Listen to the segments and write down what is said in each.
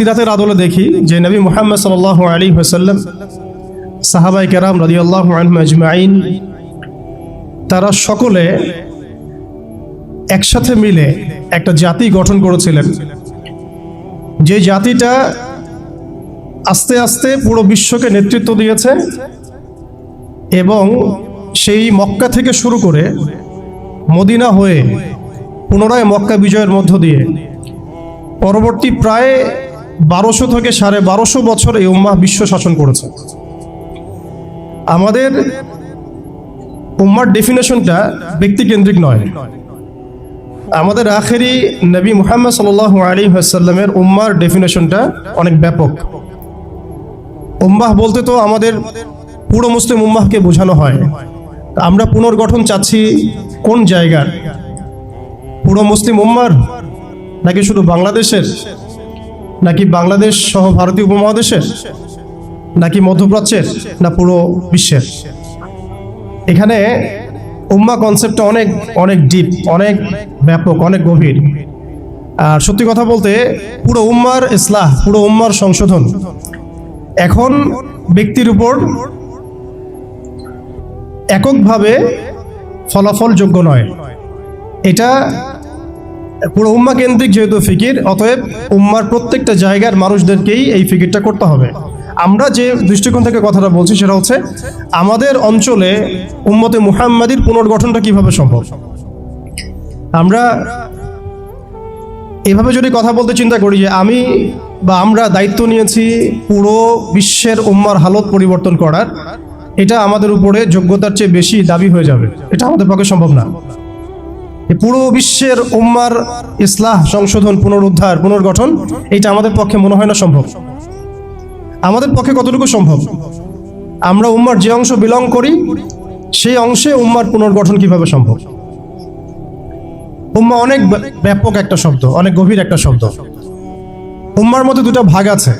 সিরাতের আদলে দেখি যে নবী মুহাম্মদ সাল্লাল্লাহু আলাইহি ওয়াসাল্লাম, সাহাবায়ে কেরাম রাদিয়াল্লাহু আনহুম আজমাইন, তারা সকলে একসাথে মিলে একটা জাতি গঠন করেছিলেন, যে জাতিটা আস্তে আস্তে পুরো বিশ্বকে নেতৃত্ব দিয়েছে এবং সেই মক্কা থেকে শুরু করে মদিনা হয়ে পুনরায় মক্কা বিজয়ের মধ্য দিয়ে পরবর্তী প্রায় 1200 থেকে 1250 বছর এই উম্মাহ বিশ্ব শাসন করেছে। আমাদের উম্মার ডেফিনেশনটা ব্যক্তিকেন্দ্রিক নয়। আমাদের আখেরি নবী মুহাম্মদ সাল্লাল্লাহু আলাইহি ওয়াসাল্লামের উম্মার ডেফিনেশনটা অনেক ব্যাপক। উম্মাহ বলতে তো আমাদের পুরো মুসলিম উম্মাহকে বোঝানো হয়। আমরা পুনর্গঠন চাচ্ছি কোন জায়গার? পুরো মুসলিম উম্মার, নাকি শুধু বাংলাদেশের, নাকি বাংলাদেশ সহ ভারতীয় উপমহাদেশের, নাকি মধ্যপ্রাচ্যের, না পুরো বিশ্বের? এখানে উম্মাহ কনসেপ্টটা অনেক অনেক ডিপ, অনেক ব্যাপক, অনেক গভীর। আর সত্যি কথা বলতে পুরো উম্মার ইসলাহ, পুরো উম্মার সংশোধন এখন ব্যক্তির উপর এককভাবে ফলাফলযোগ্য নয়। এটা পুরো উম্মাহ কেন্দ্রিক যেহেতু ফিকির, অতএব উম্মার প্রত্যেকটা জায়গার মানুষদেরকেই এই ফিকিরটা করতে হবে। আমরা যে দৃষ্টিকোণ থেকে কথাটা বলছি সেটা হচ্ছে আমাদের অঞ্চলে উম্মতে মুহাম্মাদির পুনর্গঠনটা কিভাবে সম্ভব। আমরা এভাবে যদি কথা বলতে চিন্তা করি যে আমি বা আমরা দায়িত্ব নিয়েছি পুরো বিশ্বের উম্মার হালত পরিবর্তন করার, এটা আমাদের উপরে যোগ্যতার চেয়ে বেশি দাবি হয়ে যাবে। এটা আমাদের পক্ষে সম্ভব না। পুরো বিশ্বের উম্মার ইসলাহ, সংশোধন, পুনরুদ্ধার, পুনর্গঠন, এটা আমাদের পক্ষে মনে হয় না সম্ভব। আমাদের পক্ষে কতটুকু সম্ভব? আমরা উম্মার যে অংশ বিলং করি সেই অংশে উম্মার পুনর্গঠন কিভাবে সম্ভব? উম্মাহ অনেক ব্যাপক একটা শব্দ, অনেক গভীর একটা শব্দ। উম্মার মধ্যে দুটো ভাগ আছে,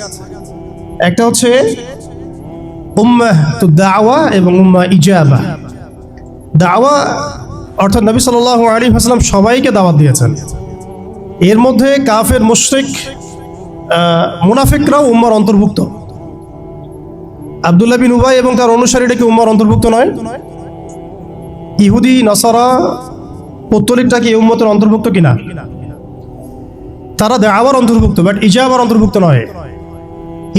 একটা হচ্ছে উম্মাহ দাওয়া এবং উম্মাহ ইজাবা। দাওয়া অর্থাৎ নবী সাল্লাল্লাহু আলাইহি ওয়াসাল্লাম সবাইকে দাওয়াত দিয়েছেন। এর মধ্যে কাফের, মুশরিক, মুনাফিকরাও উম্মার অন্তর্ভুক্ত। আব্দুল্লাহ বিন উবাই এবং তার অনুসারীরা কি উম্মার অন্তর্ভুক্ত নয়? ইহুদি, নাসারা, পৌত্তলিকটা কি উম্মতের অন্তর্ভুক্ত কিনা? তারা দাওয়ার অন্তর্ভুক্ত, বাট ইজাবার অন্তর্ভুক্ত নয়।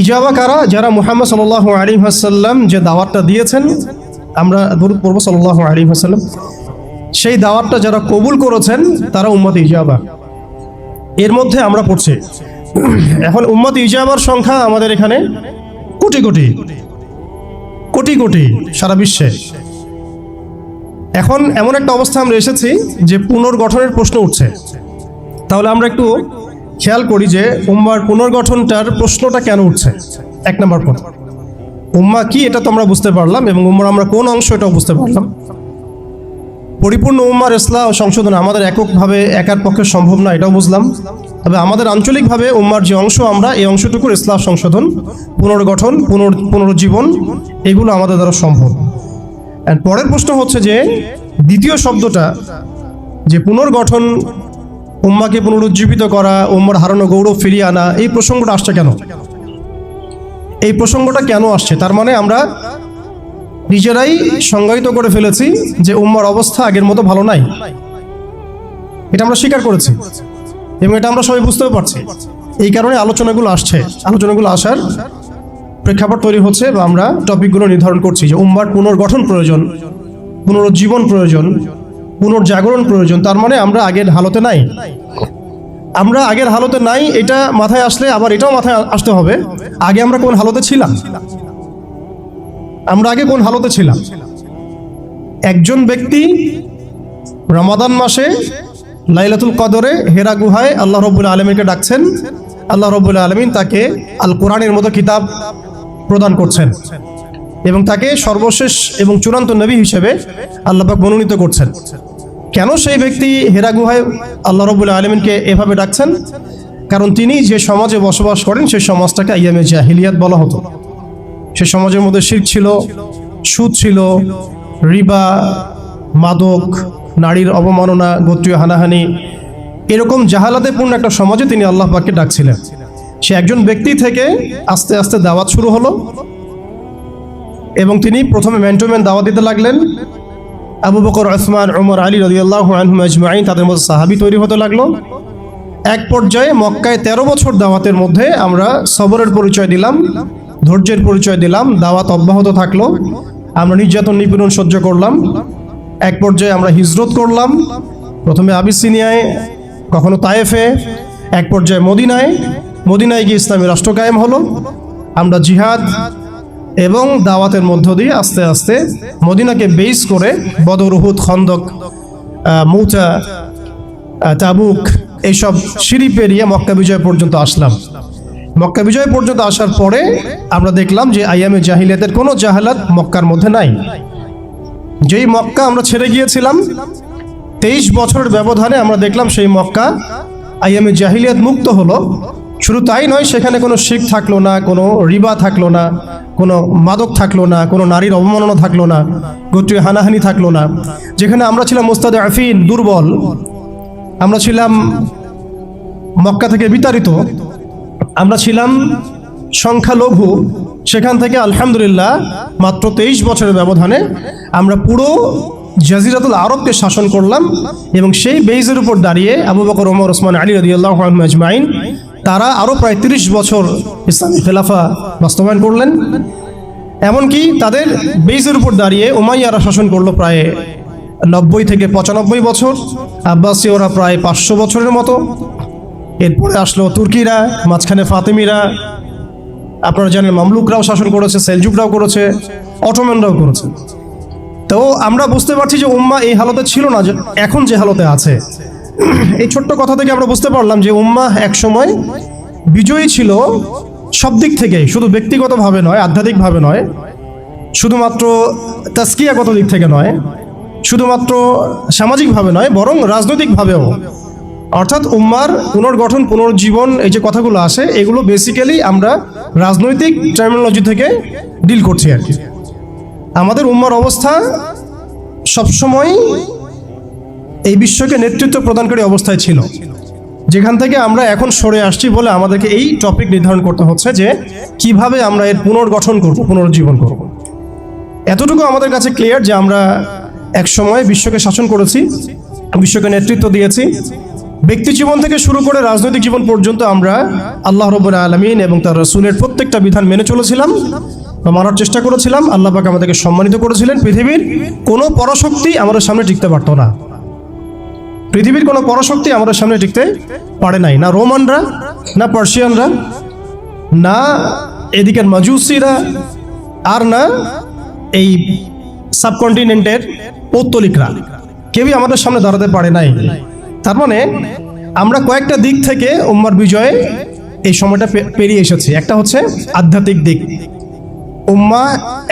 ইজাবা কারা? যারা মুহাম্মদ সাল্লাল্লাহু আলাইহি ওয়াসাল্লাম যে দাওয়াতটা দিয়েছেন, আমরা দরুদ পড়ব সাল্লাল্লাহু আলাইহি ওয়াসাল্লাম, সেই দাওয়াতটা যারা কবুল করেছেন তারা উম্মতে ইজাবা। এর মধ্যে আমরা পড়ছি। এখন উম্মতে ইজাবার সংখ্যা আমাদের এখানে কোটি কোটি কোটি কোটি সারা বিশ্বে। এখন এমন একটা অবস্থা আমরা এসেছি যে পুনর্গঠনের প্রশ্ন উঠছে। তাহলে আমরা একটু খেয়াল করি যে উম্মার পুনর্গঠনটার প্রশ্নটা কেন উঠছে। এক নম্বর কথা, উম্মাহ কি এটা তো আমরা বুঝতে পারলাম, এবং উম্মার আমরা কোন অংশ এটাও বুঝতে পারলাম। পরিপূর্ণ উম্মার ইসলাহ ও সংশোধন আমাদের এককভাবে একার পক্ষে সম্ভব না, এটাও বুঝলাম। তবে আমাদের আঞ্চলিকভাবে উম্মার যে অংশ, আমরা এই অংশটুকুর ইসলাহ, সংশোধন, পুনর্গঠন, পুনরুজ্জীবন, এগুলো আমাদের দ্বারা সম্ভব। এন্ড পরের প্রশ্ন হচ্ছে যে দ্বিতীয় শব্দটা, যে পুনর্গঠন, উম্মাকে পুনরুজ্জীবিত করা, উম্মার হারানো গৌরব ফিরিয়ে আনা, এই প্রসঙ্গটা আসছে কেন? এই প্রসঙ্গটা কেন আসছে? তার মানে আমরা নিজেরাই সংজ্ঞায়িত করে ফেলেছি যে উম্মার অবস্থা আগের মতো ভালো নাই। এটা আমরা স্বীকার করেছি এবং এটা আমরা সবাই বুঝতেও পারছি। এই কারণে আলোচনাগুলো আসছে, আলোচনাগুলো আসার প্রেক্ষাপট তৈরি হচ্ছে, বা আমরা টপিকগুলো নির্ধারণ করছি যে উম্মার পুনর্গঠন প্রয়োজন, পুনরুজ্জীবন প্রয়োজন, পুনর্জাগরণ প্রয়োজন। তার মানে আমরা আগের হালতে নাই। আমরা আগের হালতে নাই, এটা মাথায় আসলে আবার এটাও মাথায় আসতে হবে আগে আমরা কোন হালতে ছিলাম। আমরা আগে কোন হালতে ছিলাম? একজন ব্যক্তি রমাদান মাসে লাইলাতুল কদরে হেরা গুহায় আল্লাহ রাব্বুল আলামিনকে ডাকছেন, আল্লাহ রাব্বুল আলামিন তাকে আল কোরআনের মতো কিতাব প্রদান করছেন এবং তাকে সর্বশেষ এবং চূড়ান্ত নবী হিসেবে আল্লাহ পাক মনোনীত করছেন। কেন সেই ব্যক্তি হেরা গুহায় আল্লাহ রাব্বুল আলামিনকে এভাবে ডাকছেন? কারণ তিনি যে সমাজে বসবাস করেন সেই সমাজটাকে আইয়ামে জাহিলিয়াত বলা হতো। সে সমাজের মধ্যে শিরক ছিল, সুদ ছিল, রিবা, মাদক, নারীর অবমাননা, গোত্রীয় হানাহানি, এরকম জাহালাতে পূর্ণ একটা সমাজে তিনি আল্লাহ পাককে ডাকছিলেন। সে একজন ব্যক্তি থেকে আস্তে আস্তে দাওয়াত শুরু হলো এবং তিনি প্রথমে ম্যান টু ম্যান দাওয়াত দিতে লাগলেন। আবু বকর, উসমান, উমর, আলী রাদিয়াল্লাহু আনহুম আজমাইন, তাদের মধ্যে সাহাবী তৈরি হতে লাগলো। এক পর্যায়ে মক্কায় 13 বছর দাওয়াতের মধ্যে আমরা সবরের পরিচয় দিলাম, ধৈর্যের পরিচয় দিলাম। দাওয়াত অব্যাহত থাকলো, আমরা নির্যাতন নিপীড়ন সহ্য করলাম। এক পর্যায়ে আমরা হিজরত করলাম, প্রথমে আবিসিনিয়ায়, কখনো তায়েফে, এক পর্যায়ে মদিনায় গিয়ে ইসলামী রাষ্ট্র কায়েম হলো। আমরা জিহাদ এবং দাওয়াতের মধ্য দিয়ে আস্তে আস্তে মদিনাকে বেস করে বদর, উহুদ, খন্দক, মুতা, তাবুক এইসব সিঁড়ি পেরিয়ে মক্কা বিজয় পর্যন্ত আসলাম। মক্কা বিজয় পর্যন্ত আসার পরে আমরা দেখলাম যে আইয়ামে জাহিলিয়াতের কোনো জাহালাত মক্কার মধ্যে নাই। যেই মক্কা আমরা ছেড়ে গিয়েছিলাম 23 বছরের ব্যবধানে আমরা দেখলাম সেই মক্কা আইয়ামে জাহিলিয়াত মুক্ত হলো। শুধু তাই নয়, সেখানে কোনো শিরক থাকলো না, কোনো রিবা থাকলো না, কোনো মাদক থাকলো না, কোনো নারীর অবমাননা থাকলো না, গোত্রীয় হানাহানি থাকলো না। যেখানে আমরা ছিলাম মুস্তাদআফিন, দুর্বল, আমরা ছিলাম মক্কা থেকে বিতাড়িত, আমরা ছিলাম সংখ্যালঘু, সেখান থেকে আলহামদুলিল্লাহ মাত্র 23 বছরের ব্যবধানে আমরা পুরো জাজিরাতুল আরবকে শাসন করলাম। এবং সেই বেইজের উপর দাঁড়িয়ে আবু বকর, ওমর, ওসমান, আলী রাদিয়াল্লাহু আনহুম আজমাইন তারা আরও প্রায় 30 বছর ইসলামী খেলাফা বাস্তবায়ন করলেন। এমনকি তাদের বেইজের উপর দাঁড়িয়ে উমাইয়ারা শাসন করলো প্রায় 90 থেকে 95 বছর, আব্বাসীয়রা প্রায় 500 বছরের মতো। এরপরে আসলো তুর্কিরা, মাঝখানে ফাতেমিরা, আপনারা জানেন মামলুকরাও শাসন করেছে, সেলজুকরাও করেছে, অটোম্যানরাও করেছে। তো আমরা বুঝতে পারছি যে উম্মাহ এই হালতে ছিল না যে এখন যে হালতে আছে। এই ছোট্ট কথা থেকে আমরা বুঝতে পারলাম যে উম্মাহ এক সময় বিজয়ী ছিল সব দিক থেকে, শুধু ব্যক্তিগতভাবে নয়, আধ্যাত্মিকভাবে নয়, শুধুমাত্র তাজকিয়াগত দিক থেকে নয়, শুধুমাত্র সামাজিকভাবে নয়, বরং রাজনৈতিকভাবেও। অর্থাৎ উম্মার পুনর্গঠন, পুনর্জীবন, এই যে কথাগুলো আসে, এগুলো বেসিক্যালি আমরা রাজনৈতিক টার্মিনোলজি থেকে ডিল করছি আর কি। আমাদের উম্মার অবস্থা সবসময় এই বিশ্বকে নেতৃত্ব প্রদানকারী অবস্থায় ছিল, যেখান থেকে আমরা এখন সরে আসছি বলে আমাদেরকে এই টপিক নির্ধারণ করতে হচ্ছে যে কিভাবে আমরা এর পুনর্গঠন করব, পুনর্জীবন করব। এতটুকু আমাদের কাছে ক্লিয়ার যে আমরা এক সময় বিশ্বকে শাসন করেছি, বিশ্বকে নেতৃত্ব দিয়েছি। ব্যক্তি জীবন থেকে শুরু করে রাজনৈতিক জীবন পর্যন্ত আমরা আল্লাহ রাব্বুল আলামিন এবং তার রাসূলের প্রত্যেকটা বিধান মেনে চলেছিলাম বা মানার চেষ্টা করেছিলাম। আল্লাহ পাক আমাদেরকে সম্মানিত করেছিলেন। পৃথিবীর কোনো পরাশক্তি আমাদের সামনে টিকতে পারত না, পৃথিবীর কোনো পরাশক্তি আমাদের সামনে টিকতে পারে নাই, না রোমানরা, না পার্সিয়ানরা, না এদিকের মাজুসিরা, আর না এই সাবকন্টিনেন্টের পৌত্তলিকরা, কেউই আমাদের সামনে দাঁড়াতে পারে নাই। তার মানে আমরা কয়েকটা দিক থেকে উম্মার বিজয়ে এই সময়টা পেরিয়ে এসেছি। একটা হচ্ছে আধ্যাত্মিক দিক। উম্মাহ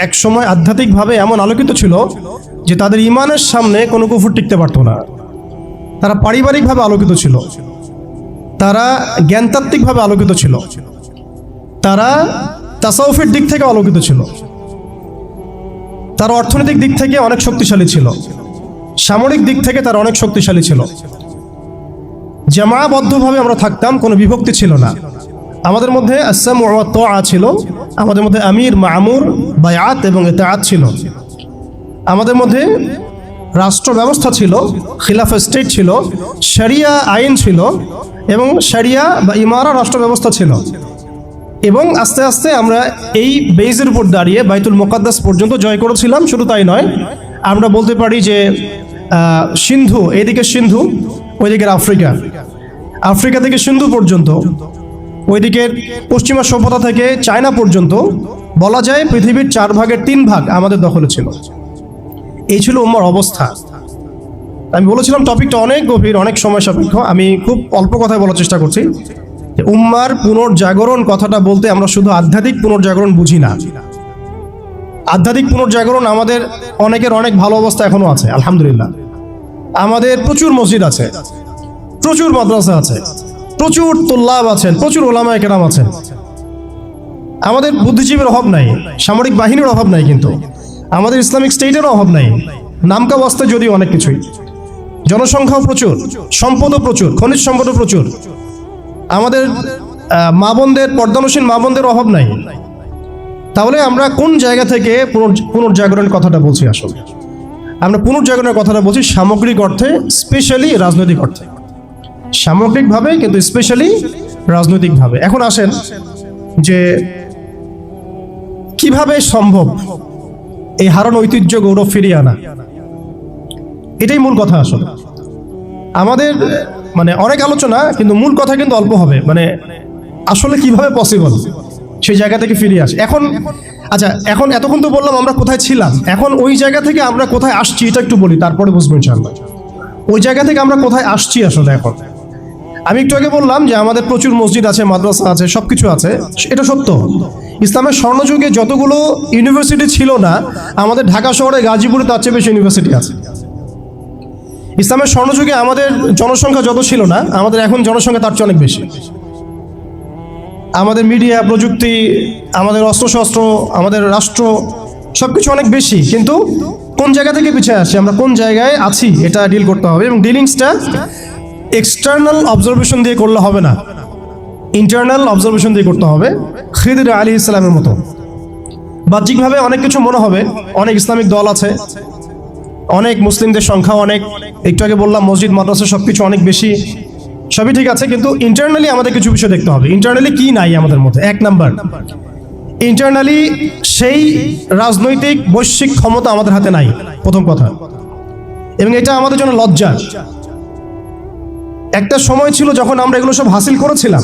এক সময় আধ্যাত্মিকভাবে এমন আলোকিত ছিল যে তাদের ঈমানের সামনে কোনো কুফর টিকতে পারত না। তারা পারিবারিকভাবে আলোকিত ছিল, তারা জ্ঞানতাত্ত্বিকভাবে আলোকিত ছিল, তারা তাসাউফের দিক থেকে আলোকিত ছিল, তারা অর্থনৈতিক দিক থেকে অনেক শক্তিশালী ছিল, সামরিক দিক থেকে তারা অনেক শক্তিশালী ছিল। জামায়াবদ্ধভাবে আমরা থাকতাম, কোনো বিভক্তি ছিল না। আমাদের মধ্যে আসসামু ওয়া তাআ ছিল, আমাদের মধ্যে আমির, মামুর, বায়াত এবং ইতাআত ছিল। আমাদের মধ্যে রাষ্ট্র ব্যবস্থা ছিল, খিলাফা স্টেট ছিল, শরিয়া আইন ছিল এবং শরিয়া বা ইমারা রাষ্ট্র ব্যবস্থা ছিল। এবং আস্তে আস্তে আমরা এই বেইজের উপর দাঁড়িয়ে বাইতুল মুকাদ্দাস পর্যন্ত জয় করেছিলাম। শুধু তাই নয়, আমরা বলতে পারি যে সিন্ধু, এদিকে সিন্ধু, ওইদিকের আফ্রিকা, আফ্রিকা থেকে সিন্ধু পর্যন্ত, ওইদিকের পশ্চিমা সভ্যতা থেকে চায়না পর্যন্ত বলা যায় পৃথিবীর 4 ভাগের 3 ভাগ আমাদের দখলে ছিল। এই ছিল উম্মার অবস্থা। আমি বলেছিলাম টপিকটা অনেক গভীর, অনেক সময় সাপেক্ষ। আমি খুব অল্প কথায় বলার চেষ্টা করছি। উম্মার পুনর্জাগরণ কথাটা বলতে আমরা শুধু আধ্যাত্মিক পুনর্জাগরণ বুঝি না। আধ্যাত্মিক পুনর্জাগরণ আমাদের অনেকের অনেক ভালো অবস্থা এখনো আছে, আলহামদুলিল্লাহ। আমাদের প্রচুর মসজিদ আছে, প্রচুর মাদ্রাসা আছে, প্রচুর তুল্লাব আছেন, প্রচুর ওলামায়ে কেরাম আছেন। আমাদের বুদ্ধিজীবীর অভাব নাই, সামরিক বাহিনীর অভাব নাই, কিন্তু আমাদের ইসলামিক স্টেটেরও অভাব নাই। নামকা বাস্তে যদিও অনেক কিছুই, জনসংখ্যাও প্রচুর, সম্পদও প্রচুর, খনিজ সম্পদও প্রচুর। আমাদের মা বোনদের, পর্দানসীন মা বোনদের অভাব নাই। তাহলে আমরা কোন জায়গা থেকে পুনর্জাগরণের কথাটা বলছি? আসলে আমরা পুনর্জাগরণের কথাটা বলছি সামগ্রিক অর্থে, স্পেশালি রাজনৈতিক অর্থে, সামগ্রিকভাবে কিন্তু স্পেশালি রাজনৈতিকভাবে। এখন আসেন যে কিভাবে সম্ভব এই হারানো ঐতিহ্য গৌরব ফিরিয়ে আনা, এটাই মূল কথা। আসলে আমাদের মানে অনেক আলোচনা, কিন্তু মূল কথা কিন্তু অল্প হবে। মানে আসলে কিভাবে পসিবল সেই জায়গা থেকে ফিরিয়ে আসে। এখন আচ্ছা, এখন এতক্ষণ তো বললাম আমরা কোথায় ছিলাম, এখন ওই জায়গা থেকে আমরা কোথায় আসছি এটা একটু বলি, তারপরে বুঝবো ইনশাআল্লাহ। ওই জায়গা থেকে আমরা কোথায় আসছি আসলে। এখন আমি একটু আগে বললাম যে আমাদের প্রচুর মসজিদ আছে, মাদ্রাসা আছে, সবকিছু আছে, এটা সত্য। ইসলামের স্বর্ণযুগে যতগুলো ইউনিভার্সিটি ছিল না, আমাদের ঢাকা শহরে গাজীপুরে তার চেয়ে বেশি ইউনিভার্সিটি আছে। ইসলামের স্বর্ণযুগে আমাদের জনসংখ্যা যত ছিল না, আমাদের এখন জনসংখ্যা তার চেয়ে অনেক বেশি। আমাদের মিডিয়া, প্রযুক্তি, আমাদের অস্ত্রশস্ত্র, আমাদের রাষ্ট্র, সবকিছু অনেক বেশি, কিন্তু কোন জায়গা থেকে পিছিয়ে আসছে, আমরা কোন জায়গায় আছি, এটা ডিল করতে হবে। এবং ডিলিংসটা এক্সটার্নাল অবজারভেশন দিয়ে করলে হবে না, ইন্টারনাল অবজারভেশন দিয়ে করতে হবে। খিদির আলাইহিস সালামের মতো বাহ্যিকভাবে অনেক কিছু মনে হবে, অনেক ইসলামিক দল আছে, অনেক মুসলিমদের সংখ্যা অনেক, একটু আগে বললাম মসজিদ, মাদ্রাসা সবকিছু অনেক বেশি, সবই ঠিক আছে, কিন্তু ইন্টারনালি আমাদের কিছু বিষয় দেখতে হবে। ইন্টারনালি কি নাই আমাদের মধ্যে? এক নাম্বার, ইন্টারনালি সেই রাজনৈতিক বৈশ্বিক ক্ষমতা আমাদের হাতে নাই, প্রথম কথা। এবং এটা আমাদের জন্য লজ্জা। একটা সময় ছিল যখন আমরা এগুলো সব হাসিল করেছিলাম,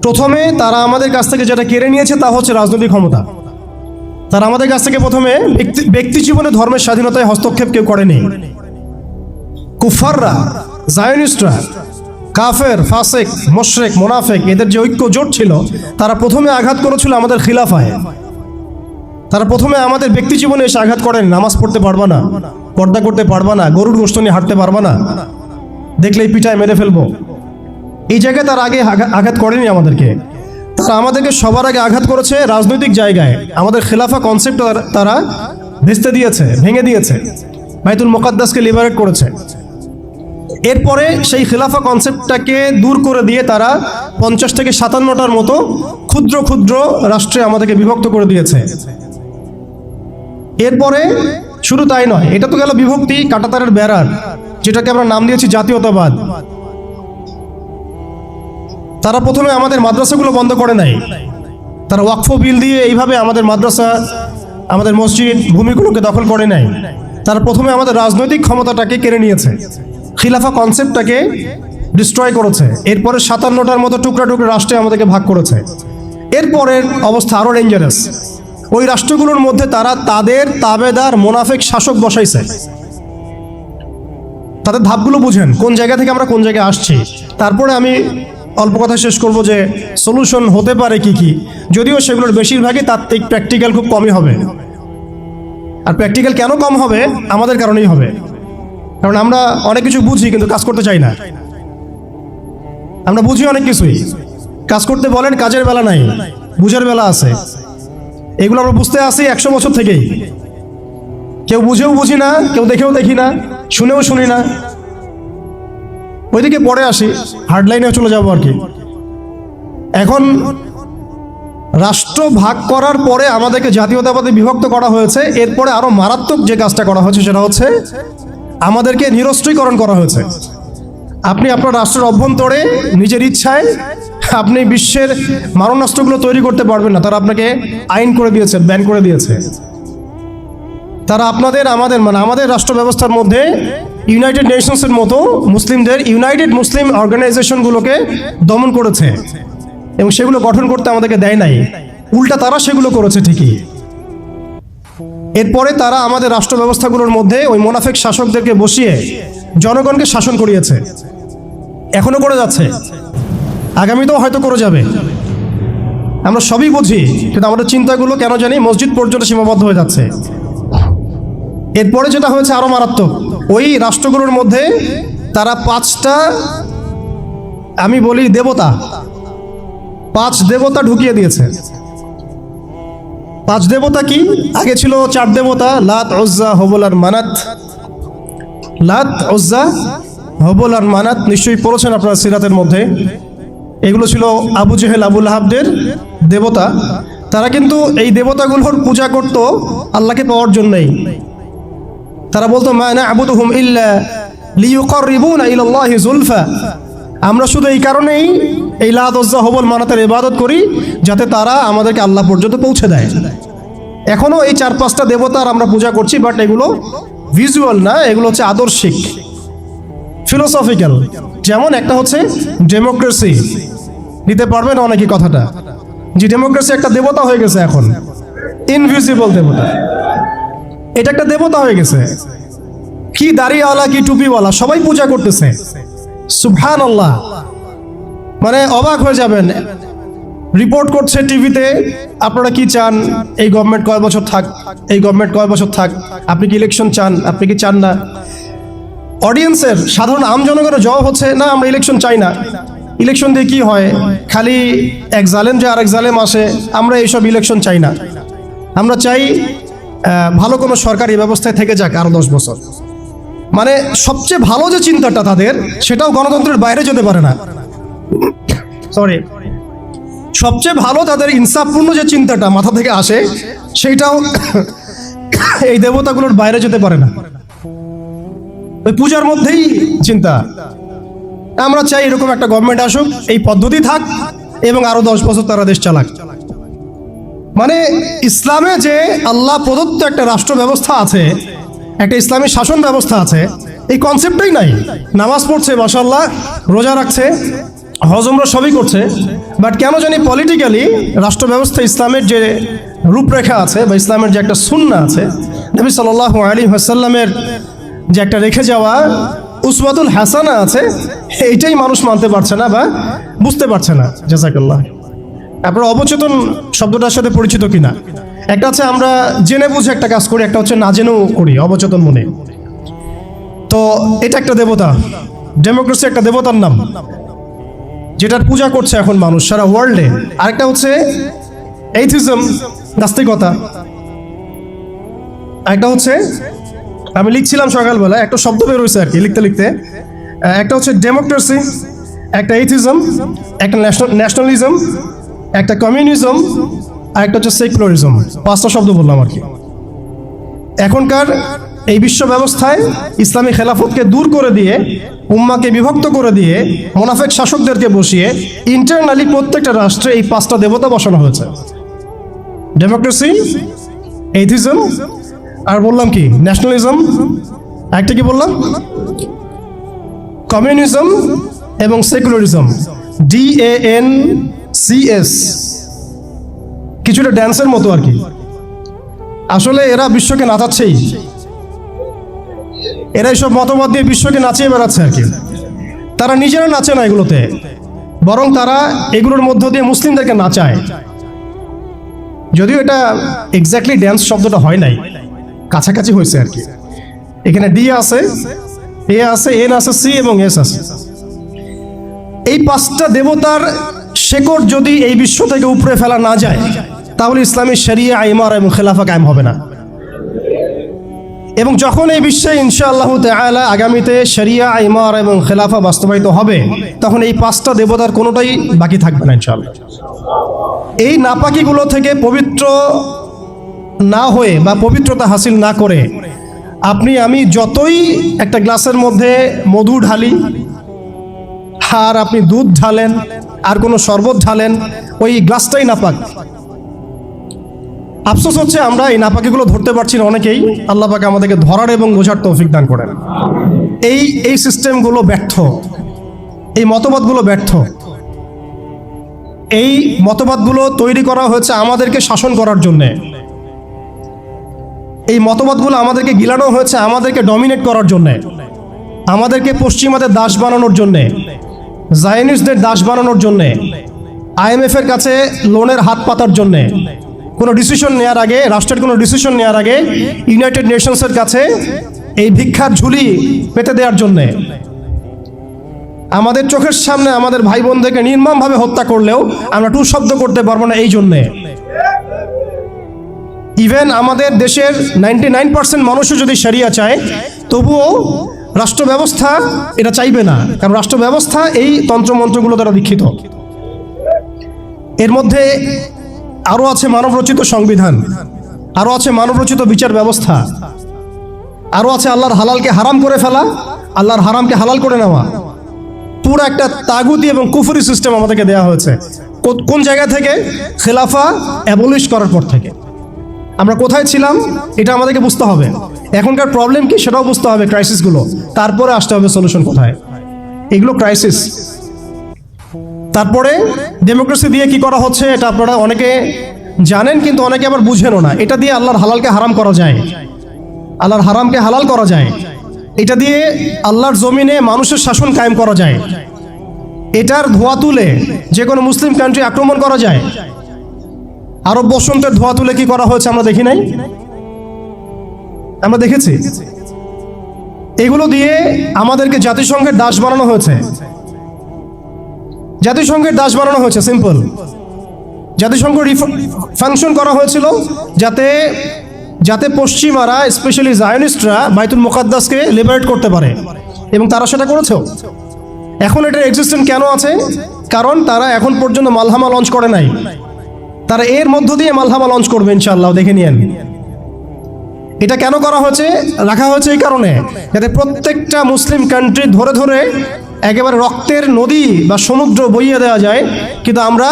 প্রথমে তারা আমাদের কাছ থেকে যেটা কেড়ে নিয়েছে তা হচ্ছে রাজনৈতিক ক্ষমতা। তারা আমাদের কাছ থেকে প্রথমে ব্যক্তি জীবনে ধর্মের স্বাধীনতায় হস্তক্ষেপ কেউ করেনি। কুফাররা, জায়নিস্টরা, কাফের, ফাসেক, মুশরিক, মুনাফিক, এদের যে ঐক্য জোট ছিল, তারা প্রথমে আঘাত করেছিল আমাদের খিলাফায়। তারা প্রথমে আমাদের ব্যক্তি জীবনে এসে আঘাত করেন, নামাজ পড়তে পারবা না, পর্দা করতে পারবা না, গরুর গোশত নিয়ে হাঁটতে পারবা না, দেখলেই পিঠায় মেরে ফেলবো, এই জায়গায় তার আগে আঘাত করেনি আমাদেরকে। তারা আমাদেরকে সবার আগে আঘাত করেছে রাজনৈতিক জায়গায়। আমাদের খেলাফা কনসেপ্ট তারা ভেস্তে দিয়েছে, ভেঙে দিয়েছে, বাইতুল মুকাদ্দাসকে লিবারেট করেছে। এরপরে সেই খেলাফা কনসেপ্টটাকে দূর করে দিয়ে তারা 50 থেকে 57টার মতো ক্ষুদ্র ক্ষুদ্র রাষ্ট্রে আমাদেরকে বিভক্ত করে দিয়েছে। এরপরে শুধু তাই নয়, এটা তো গেল বিভক্তি, কাঁটাতারের বেড়ার, যেটাকে আমরা নাম দিয়েছি জাতীয়তাবাদ। তারা প্রথমে আমাদের মাদ্রাসাগুলো বন্ধ করে নাই, তারা ওয়াকফ বিল দিয়ে এইভাবে আমাদের মাদ্রাসা, আমাদের মসজিদ, ভূমিগুলোকে দখল করে নাই। তারা প্রথমে আমাদের রাজনৈতিক ক্ষমতাটাকে কেড়ে নিয়েছে, খিলাফা কনসেপ্টটাকে ডিস্ট্রয় করেছে। এরপরে 57টার মতো টুকরা টুকরা রাষ্ট্রে আমাদেরকে ভাগ করেছে। এরপরের অবস্থা আরও ডেঞ্জারাস। ওই রাষ্ট্রগুলোর মধ্যে তারা তাদের তাবেদার মুনাফিক শাসক বসাইছে। তাদের ধাপগুলো বুঝেন, কোন জায়গা থেকে আমরা কোন জায়গায় আসছি। তারপরে আমি অল্প কথা শেষ করব যে সলিউশন হতে পারে কি কি, যদিও সেগুলোর বেশিরভাগই তাত্ত্বিক, প্র্যাকটিক্যাল খুব কমই হবে। আর প্র্যাকটিক্যাল কেন কম হবে? আমাদের কারণেই হবে, কারণ আমরা অনেক কিছু বুঝি কিন্তু কাজ করতে চাই না। আমরা বুঝি অনেক কিছুই, কাজ করতে বলেন, কাজের বেলা নাই, বুঝার বেলা আছে। এগুলো আমরা বুঝতে আসি 100 বছর থেকেই, কেউ বুঝেও বুঝি না, কেউ দেখেও দেখি না, শুনেও শুনি না। ওইদিকে পরে আসি, হার্ডলাইনে চলে যাবো আর কি। এখন রাষ্ট্র ভাগ করার পরে আমাদেরকে জাতীয়তাবাদে বিভক্ত করা হয়েছে। এরপরে আরো মারাত্মক যে কাজটা করা হয়েছে সেটা হচ্ছে আমাদেরকে নিরস্ত্রীকরণ করা হয়েছে। আপনি আপনার রাষ্ট্রের অভ্যন্তরে নিজের ইচ্ছায় আপনি বিশ্বের মারণাস্ত্রগুলো তৈরি করতে পারবেন না, তারা আপনাকে আইন করে দিয়েছে, ব্যান করে দিয়েছে। তারা আমাদের রাষ্ট্র ব্যবস্থার মধ্যে ইউনাইটেড নেশনসের মতো মুসলিমদের ইউনাইটেড মুসলিম অর্গানাইজেশনগুলোকে দমন করেছে এবং সেগুলো গঠন করতে আমাদেরকে দেয় নাই, উল্টা তারা সেগুলো করেছে ঠিকই। এরপরে তারা আমাদের রাষ্ট্র ব্যবস্থাগুলোর মধ্যে ওই মুনাফিক শাসকদেরকে বসিয়ে জনগণকে শাসন করিয়েছে, এখনো করে যাচ্ছে, আগামীতেও হয়তো করে যাবে। আমরা সবই বুঝি, কিন্তু আমাদের চিন্তাগুলো কেন জানি মসজিদ পর্যন্ত সীমাবদ্ধ হয়ে যাচ্ছে। এরপরে যেটা হয়েছে আরো মারাত্মক, ওই রাষ্ট্রগুলোর মধ্যে তারা 5টা, আমি বলি দেবতা, 5 দেবতা ঢুকিয়ে দিয়েছে। 5 দেবতা কি? আগে ছিল 4 দেবতা, লাত, উজ্জা, হুবল আর মানাত। লাত, উজ্জা, হুবল আর মানাত নিশ্চয়ই পড়েছেন আপনারা সিরাতের মধ্যে। এগুলো ছিল আবু জেহেল আবু লাহাবদের দেবতা। তারা কিন্তু এই দেবতাগুলোর পূজা করত আল্লাহকে পাওয়ার জন্যই। তারা বলতো মা না'বুদুহুম ইল্লা লিয়ুকাররিবুনা ইলাল্লাহি যুলফা, আমরা শুধু এই কারণেই এই লাত উজ্জা হবল মানাতের ইবাদত করি যাতে তারা আমাদেরকে আল্লাহ পর্যন্ত পৌঁছে দেয়। এখনো এই 4-5টা দেবতার আমরা পূজা করছি, বাট এগুলো ভিজুয়াল না, এগুলো হচ্ছে আদর্শিক, ফিলোসফিক্যাল। যেমন একটা হচ্ছে ডেমোক্রেসি, নিতে পারবেন অনেকে কথাটা, যে ডেমোক্রেসি একটা দেবতা হয়ে গেছে এখন, ইনভিজিবল দেবতা, এটা একটা দেবতা হয়ে গেছে। কি দাড়িওয়ালা কি টুপিওয়ালা সবাই পূজা করতেছে, সুবহানাল্লাহ। মানে অবাক হয়ে যাবেন, রিপোর্ট করছে টিভিতে, আপনারা কি চান, এই গভর্নমেন্ট কয় বছর থাক, এই গভর্নমেন্ট কয় বছর থাক, আপনি কি ইলেকশন চান, আপনি কি চান না। অডিয়েন্সের সাধারণ আম জনগণের জবাব হচ্ছে না, আমরা ইলেকশন চাই না। ইলেকশন দিয়ে কি হয়, খালি এক জালেম যে আরেক জালেম আসে, আমরা এইসব ইলেকশন চাই না। আমরা চাই ভালো কোনো সরকারি ব্যবস্থায় থেকে যাক আরো 10 বছর। মানে সবচেয়ে ভালো যে চিন্তাটা তাদের, সেটাও গণতন্ত্রের বাইরে যেতে পারে না। সরি, সবচেয়ে ভালো তাদের ইনসাফপূর্ণ যে চিন্তাটা মাথা থেকে আসে, সেইটাও এই দেবতাগুলোর বাইরে যেতে পারে না। ওই পূজার মধ্যেই চিন্তা। আমরা চাই এরকম একটা গভর্নমেন্ট আসুক, এই পদ্ধতি থাক, এবং আরো 10 বছর তারা দেশ চালাক। মানে ইসলামে যে আল্লাহ প্রদত্ত একটা রাষ্ট্র ব্যবস্থা আছে, একটা ইসলামী শাসন ব্যবস্থা আছে, এই কনসেপ্টটাই নাই। নামাজ পড়ছে মাশাআল্লাহ, রোজা রাখছে, হজ উমরা সবই করছে, বাট কেন জানি পলিটিক্যালি রাষ্ট্র ব্যবস্থা, ইসলামের যে রূপরেখা আছে বা ইসলামের যে একটা সুন্নাহ আছে, নবী সাল্লাল্লাহু আলাইহি ওয়াসাল্লামের যে একটা রেখে যাওয়া উসওয়াতুল হাসানা আছে, এইটাই মানুষ মানতে পারছে না বা বুঝতে পারছে না। জাযাকাল্লাহ। আপনারা অবচেতন শব্দটার সাথে পরিচিত কিনা? একটা হচ্ছে আমরা জেনে বুঝে একটা কাজ করি, একটা হচ্ছে না জেনেও করি অবচেতন মনে। তো এটা একটা দেবতা, ডেমোক্রেসি একটা দেবতার নাম, যেটার পূজা করছে এখন মানুষ সারা ওয়ার্ল্ডে। আরেকটা হচ্ছে এইথিজম, নাস্তিকতা। আরেকটা হচ্ছে, আমি লিখছিলাম সকালবেলা, একটা শব্দ বের হয়েছে আর কি লিখতে লিখতে, একটা হচ্ছে ডেমোক্রেসি, একটা এইথিজম, একটা ন্যাশনালিজম, একটা কমিউনিজম, আর একটা হচ্ছে সেকুলারিজম। 5টা শব্দ বললাম আর কি। এখনকার এই বিশ্ব ব্যবস্থায় ইসলামী খেলাফতকে দূর করে দিয়ে, উম্মাকে বিভক্ত করে দিয়ে, মুনাফিক শাসকদেরকে বসিয়ে ইন্টারনালি প্রত্যেকটা রাষ্ট্রে এই 5টা দেবতা বসানো হয়েছে। ডেমোক্রেসি, এইথিজম, আর বললাম কি ন্যাশনালিজম, একটা কি বললাম, কমিউনিজম এবং সেকুলারিজম, DANCS। কিছুটা ড্যান্সের মতো আর কি। আসলে এরা বিশ্বকে নাচাচ্ছেই, এরা এইসব মতবাদ দিয়ে বিশ্বকে নাচিয়ে বেড়াচ্ছে আর কি। তারা নিজেরা নাচে না এগুলোতে, বরং তারা এগুলোর মধ্য দিয়ে মুসলিমদেরকে নাচায়। যদিও এটা এক্স্যাক্টলি ড্যান্স শব্দটা হয় নাই, কাছাকাছি হয়েছে আর কি। এখানে D আছে, A আছে, N আছে, C এবং S আছে। এই 5টা দেবতার শেকড় যদি এই বিশ্ব থেকে উপড়ে ফেলা না যায়, তাহলে ইসলামী শরিয়া, ইমারা এবং খেলাফা কায়েম হবে না। এবং যখন এই বিশ্বে ইনশাআল্লাহ তাআলা আগামীতে শরিয়া, ইমারা এবং খেলাফা বাস্তবায়িত হবে, তখন এই 5টা দেবতার কোনোটাই বাকি থাকবে না ইনশাআল্লাহ। এই নাপাকিগুলো থেকে পবিত্র না হয়ে বা পবিত্রতা হাসিল না করে, আপনি আমি যতই একটা গ্লাসের মধ্যে মধু ঢালি, আর আপনি দুধ ঢালেন, আর কোনো শরবত ঢালেন, ওই গ্লাসটাই নাপাক। আফসোস হচ্ছে আমরা এই নাপাকিগুলো ধরতে পারছি না অনেকেই। আল্লাহ পাক আমাদেরকে ধরার এবং বোঝার তৌফিক দান করেন। এই সিস্টেমগুলো ব্যর্থ, এই মতবাদগুলো ব্যর্থ। এই মতবাদগুলো তৈরি করা হয়েছে আমাদেরকে শাসন করার জন্যে। এই মতবাদগুলো আমাদেরকে গিলানো হয়েছে আমাদেরকে ডমিনেট করার জন্যে, আমাদেরকে পশ্চিমাদের দাস বানানোর জন্যে, জায়নিস্টদের দাস বানানোর জন্যে, IMF এর কাছে লোনের হাত পাতার জন্যে, কোনো ডিসিশন নেওয়ার আগে, রাষ্ট্রের কোনো ডিসিশন নেওয়ার আগে ইউনাইটেড নেশনসের কাছে এই ভিক্ষার ঝুলি পেতে দেওয়ার জন্যে, আমাদের চোখের সামনে আমাদের ভাই বোনদেরকে নির্মমভাবে হত্যা করলেও আমরা টু শব্দ করতে পারবো না এই জন্যে। ইভেন আমাদের দেশের 99% মানুষও যদি শরিয়া চায়, তবুও রাষ্ট্র ব্যবস্থা এটা চাইবে না, কারণ রাষ্ট্র ব্যবস্থা এই তন্ত্রমন্ত্রগুলো দ্বারা দীক্ষিত। এর মধ্যে আরও আছে মানবরচিত সংবিধান, আরও আছে মানবরচিত বিচার ব্যবস্থা, আরও আছে আল্লাহর হালালকে হারাম করে ফেলা, আল্লাহর হারামকে হালাল করে নেওয়া। পুরো একটা তাগুতি এবং কুফরি সিস্টেম আমাদেরকে দেওয়া হয়েছে। কোন জায়গা থেকে? খেলাফা অ্যাবলিশ করার পর থেকে। আমরা কোথায় ছিলাম এটা আমাদেরকে বুঝতে হবে। এখনকার প্রবলেম কি সেটাও বুঝতে হবে, ক্রাইসিসগুলো, তারপরে আসতে হবে সলিউশন কোথায়। এগুলো ক্রাইসিস। তারপরে ডেমোক্রেসি দিয়ে কি করা হচ্ছে এটা আপনারা অনেকে জানেন, কিন্তু অনেকে আবার বুঝেনও না। এটা দিয়ে আল্লাহর হালালকে হারাম করা যায়, আল্লাহর হারামকে হালাল করা যায়। এটা দিয়ে আল্লাহর জমিনে মানুষের শাসন কায়েম করা যায়। এটার ধোয়া তুলে যে কোনো মুসলিম কান্ট্রি আক্রমণ করা যায়। আরব বসন্তের ধোয়া তুলে কি করা হয়েছে আমরা দেখি নাই? আমরা দেখেছি। এগুলো দিয়ে আমাদেরকে জাতিসংঘের দাস বানানো হয়েছে। জাতিসংঘের দাস বানানো হয়েছে, সিম্পল। জাতিসংঘ ফাংশন করা হয়েছিল যাতে পশ্চিমারা, স্পেশালি জায়নিস্টরা বাইতুল মুকাদ্দাসকে লিবারেট করতে পারে, এবং তারা সেটা করেছে। এখন এটার এক্সিস্টেন্স কেন আছে? কারণ তারা এখন পর্যন্ত মালহামা লঞ্চ করে নাই। তারা এর মধ্য দিয়ে মালহামা লঞ্চ করবে ইনশাআল্লাহ, দেখে নিয়েন। এটা কেন করা হয়েছে, রাখা হয়েছে এই কারণে, যাতে প্রত্যেকটা মুসলিম কান্ট্রি ধরে ধরে একেবারে রক্তের নদী বা সমুদ্র বইয়ে দেওয়া যায়, কিন্তু আমরা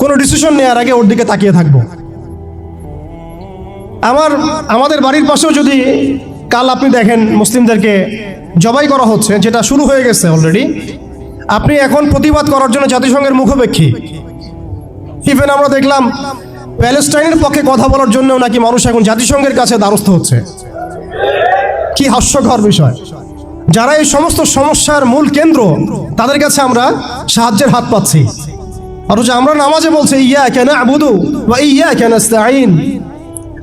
কোনো ডিসিশন নেওয়ার আগে ওর দিকে তাকিয়ে থাকবো। আমাদের বাড়ির পাশেও যদি কাল আপনি দেখেন মুসলিমদেরকে জবাই করা হচ্ছে, যেটা শুরু হয়ে গেছে অলরেডি, আপনি এখন প্রতিবাদ করার জন্য জাতিসংঘের মুখোপেক্ষী। ইভেন আমরা দেখলাম প্যালেস্টাইনের পক্ষে কথা বলার জন্যও নাকি মানুষ এখন জাতিসংঘের কাছে দ্বারস্থ হচ্ছে। কি হাস্যকর বিষয়! যারা এই সমস্ত সমস্যার মূল কেন্দ্র, তাদের কাছে আমরা সাহায্যের হাত পাচ্ছি, অথচ আমরা নামাজে বলছি ইয়াকা না'বুদু ওয়া ইয়াকা নাস্তাঈন,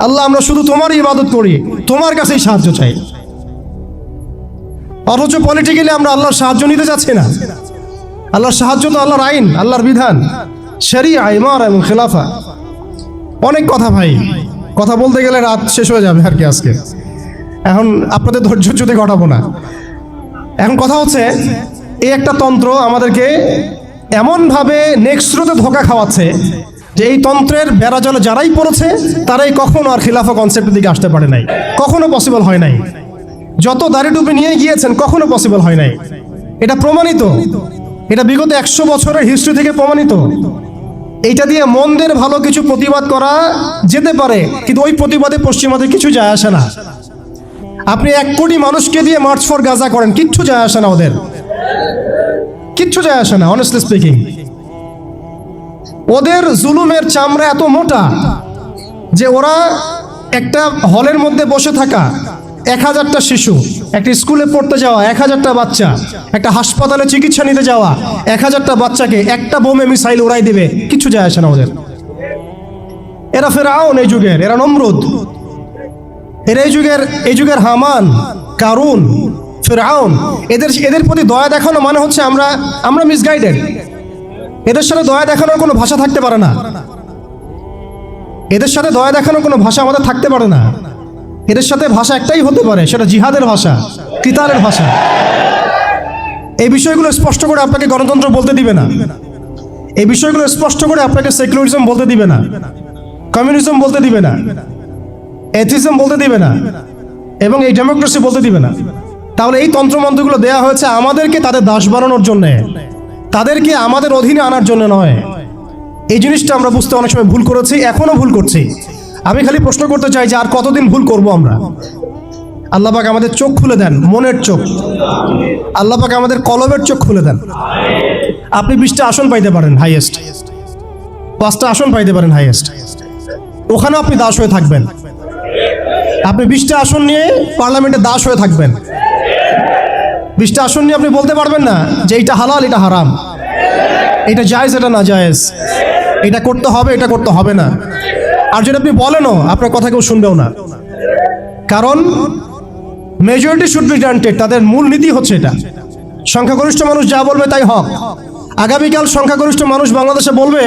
আল্লাহ আমরা শুধু তোমারই ইবাদত করি, তোমার কাছেই সাহায্য চাই। অথচ পলিটিক্যালি আমরা আল্লাহর সাহায্য নিতে যাচ্ছি না। আল্লাহর সাহায্য তো আল্লাহর আইন, আল্লাহর বিধান, শরিয়া, ইমারা এবং খেলাফা। অনেক কথা ভাই, কথা বলতে গেলে রাত শেষ হয়ে যাবে আর কি আজকে। এখন আপনাদের ধৈর্যচ্যুতি ঘটাবো না। এখন কথা হচ্ছে, এই একটা তন্ত্র আমাদেরকে এমনভাবে নেক্সট স্রোতে ধোঁকা খাওয়াচ্ছে যে এই তন্ত্রের বেড়াজালে যারাই পড়েছে তারাই কখনো আর খিলাফা কনসেপ্টের দিকে আসতে পারে নাই, কখনো পসিবল হয় নাই। যত দাড়ি টুপি নিয়ে গিয়েছেন কখনো পসিবল হয় নাই। এটা প্রমাণিত, এটা বিগত 100 বছরের হিস্ট্রি থেকে প্রমাণিত। এইটা দিয়ে মন্দের ভালো কিছু প্রতিবাদ করা যেতে পারে, কিন্তু ওই প্রতিবাদে পশ্চিমাদের কিছু যায় আসে না। আপনি 1 কোটি মানুষকে দিয়ে মার্চ ফর গাজা করেন, কিচ্ছু যায় আসে না, ওদের কিচ্ছু যায় আসে না। অনেস্টলি স্পিকিং, ওদের জুলুমের চামড়া এত মোটা যে ওরা একটা হলের মধ্যে বসে থাকা 1000টা শিশু, একটা স্কুলে পড়তে যাওয়া 1000টা বাচ্চা, একটা হাসপাতালে চিকিৎসা নিতে যাওয়া 1000টা বাচ্চাকে একটা বোমে মিসাইল উড়াই দিবে, কিচ্ছু যায় আসে না ওদের। এরা ফেরাউন এই যুগের, এরা নমরুদ, এরা এই যুগের হামান, কারুন, ফেরাউন। এদের প্রতি দয়া দেখানো মানে হচ্ছে আমরা মিসগাইডেড। এদের সাথে দয়া দেখানোর কোনো ভাষা থাকতে পারে না। এদের সাথে দয়া দেখানোর কোনো ভাষা আমাদের থাকতে পারে না। এদের সাথে ভাষা একটাই হতে পারে, সেটা জিহাদের ভাষা, কিতালের ভাষা। এই বিষয়গুলো স্পষ্ট করে আপনাকে গণতন্ত্র বলতে দিবে না। এই বিষয়গুলো স্পষ্ট করে আপনাকে সেকুলারিজম বলতে দিবে না, কমিউনিজম বলতে দিবে না, এথিজম বলতে দিবে না, এবং এই ডেমোক্রেসি বলতে দিবে না। তাহলে এই তন্ত্রমন্ত্রগুলো দেয়া হয়েছে আমাদেরকে তাদের দাস বানানোর জন্যে, তাদেরকে আমাদের অধীনে আনার জন্য নয়। এই জিনিসটা আমরা বুঝতে অনেক সময় ভুল করেছি, এখনো ভুল করছি। আমি খালি প্রশ্ন করতে চাই যে আর কতদিন ভুল করব আমরা? আল্লাহ পাক আমাদের চোখ খুলে দেন, মনের চোখ। আল্লাহ পাক আমাদের কলবের চোখ খুলে দেন। আপনি 20টা আসন পাইতে পারেন হাইয়েস্ট, 5টা আসন পাইতে পারেন হাইয়েস্ট, ওখানে আপনি দাস হয়ে থাকবেন। আপনি 20টা আসন নিয়ে পার্লামেন্টে দাস হয়ে থাকবেন। 20টা আসন নিয়ে আপনি বলতে পারবেন না যে এটা হালাল, এটা হারাম, এটা জায়েজ, এটা না জায়েজ, এটা করতে হবে, এটা করতে হবে না। আর যদি আপনি বলেনও, আপনার কথা কেউ শুনবেও না। কারণ মেজরিটি শুড বি গ্রান্টেড, তাদের মূল নীতি হচ্ছে এটা। সংখ্যাগরিষ্ঠ মানুষ যা বলবে তাই হক। আগামীকাল সংখ্যাগরিষ্ঠ মানুষ বাংলাদেশে বলবে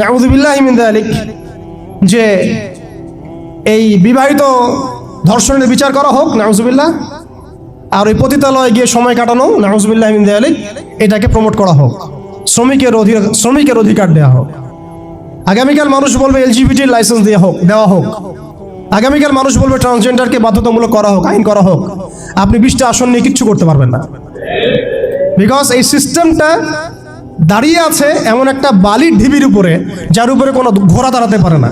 নাউযুবিল্লাহি মিন যালিক, যে এই বিবাহিত ধর্ষণের বিচার করা হোক, নাউযুবিল্লাহ, আর ওই পতিতালয়ে গিয়ে সময় কাটানো, নাউযুবিল্লাহি মিন যালিক, এটাকে প্রমোট করা হোক, শ্রমিকের অধিকার দেওয়া হোক। আগামীকাল মানুষ বলবে এলজিবিটির লাইসেন্স দেওয়া হোক, আগামীকাল মানুষ বলবে ট্রান্সজেন্ডারকে বাধ্যতামূলক করা হোক, আইন করা হোক। আপনি 20টা আসন নিয়ে কিচ্ছু করতে পারবেন না, বিকজ এই সিস্টেমটা দাঁড়িয়ে আছে এমন একটা বালির ঢিবির উপরে যার উপরে কোনো ঘোড়া দাঁড়াতে পারে না।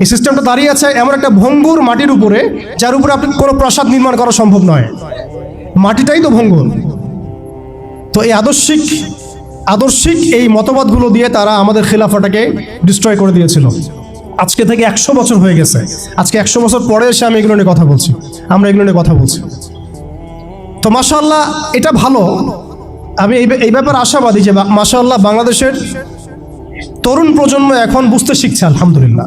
এই সিস্টেমটা দাঁড়িয়ে আছে এমন একটা ভঙ্গুর মাটির উপরে যার উপরে আপনি কোনো প্রাসাদ নির্মাণ করা সম্ভব নয়, মাটিটাই তো ভঙ্গুর। তো এই আদর্শিক এই মতবাদগুলো দিয়ে তারা আমাদের খিলাফাটাকে ডিস্ট্রয় করে দিয়েছিল। আজকে থেকে 100 বছর হয়ে গেছে, আজকে 100 বছর পরে এসে আমি এগুলো নিয়ে কথা বলছি, আমরা এগুলো নিয়ে কথা বলছি। তো মাশাআল্লাহ এটা ভালো, আমি এই ব্যাপারে আশাবাদী যে মাশাআল্লাহ বাংলাদেশের তরুণ প্রজন্ম এখন বুঝতে শিখছে আলহামদুলিল্লাহ।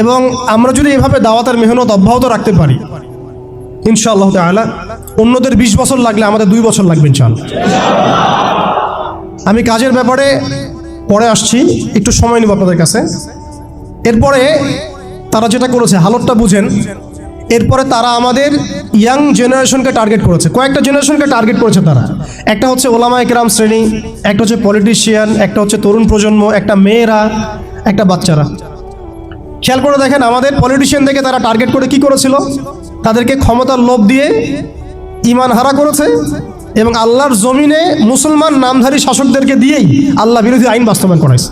এবং আমরা যদি এভাবে দাওয়াতের মেহনত অব্যাহত রাখতে পারি ইনশাআল্লাহ তাআলা, অন্যদের 20 বছর লাগলে আমাদের 2 বছর লাগবে ইনশাআল্লাহ। আমি কাজের ব্যাপারে পরে আসছি, একটু সময় নিব আপনাদের কাছে। এরপরে তারা যেটা করেছে হালতটা বুঝেন। এরপরে তারা আমাদের ইয়াং জেনারেশনকে টার্গেট করেছে, কয়েকটা জেনারেশনকে টার্গেট করেছে তারা। একটা হচ্ছে ওলামায়ে কেরাম শ্রেণী, একটা হচ্ছে পলিটিশিয়ান, একটা হচ্ছে তরুণ প্রজন্ম, একটা মেয়েরা, একটা বাচ্চারা। খেয়াল করে দেখেন আমাদের পলিটিশিয়ানদেরকে তারা টার্গেট করে কি করেছিল, তাদেরকে ক্ষমতার লোভ দিয়ে ঈমান হারা করেছে এবং আল্লাহর জমিনে মুসলমান নামধারী শাসকদেরকে দিয়েই আল্লাহ বিরোধী আইন বাস্তবায়ন করাইছে।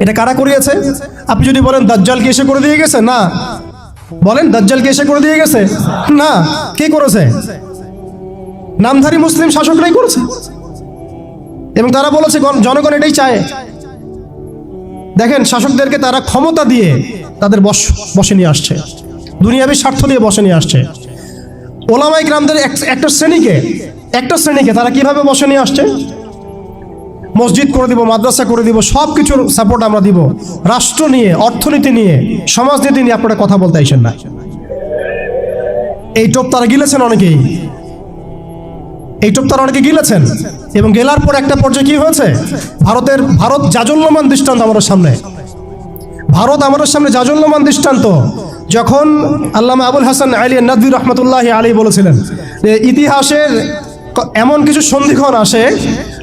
এটা কারা করিয়েছে? আপনি যদি বলেন দাজ্জালকে এসে করে দিয়ে গেছে, না। বলেন দাজ্জালকে এসে করে দিয়ে গেছে, না। কে করেছে? নামধারী মুসলিম শাসকরাই করেছে। এবং তারা বলেছে জনগণ এটাই চায়। দেখেন শাসকদেরকে তারা ক্ষমতা দিয়ে তাদের বসে নিয়ে আসছে, দুনিয়াবী স্বার্থ দিয়ে বসে নিয়ে আসছে। ওলামায়ে কেরামদের একটা শ্রেণীকে তারা কিভাবে বসে নিয়ে আসছে? মসজিদ করে দিব, মাদ্রাসা করে দিব, সব কিছুর সাপোর্ট আমরা দিব। রাষ্ট্র নিয়ে, অর্থনীতি নিয়ে, সমাজনীতি নিয়ে আপনারা কথা বলতে আইসেন না। এই টোপ তারা গিলেছেন অনেকেই, অনেকে গিলেছেন। এবং গেলার পর একটা পর্যায়ে কি হয়েছে, ভারত জাজল্যমান দৃষ্টান্ত আমাদের সামনে। জাজল্যমান দৃষ্টান্ত। যখন আল্লামা আবুল হাসান আলী নাদভী রহমতুল্লাহি আলাইহি বলেছিলেন যে ইতিহাসের এমন কিছু সন্ধিক্ষণ আসে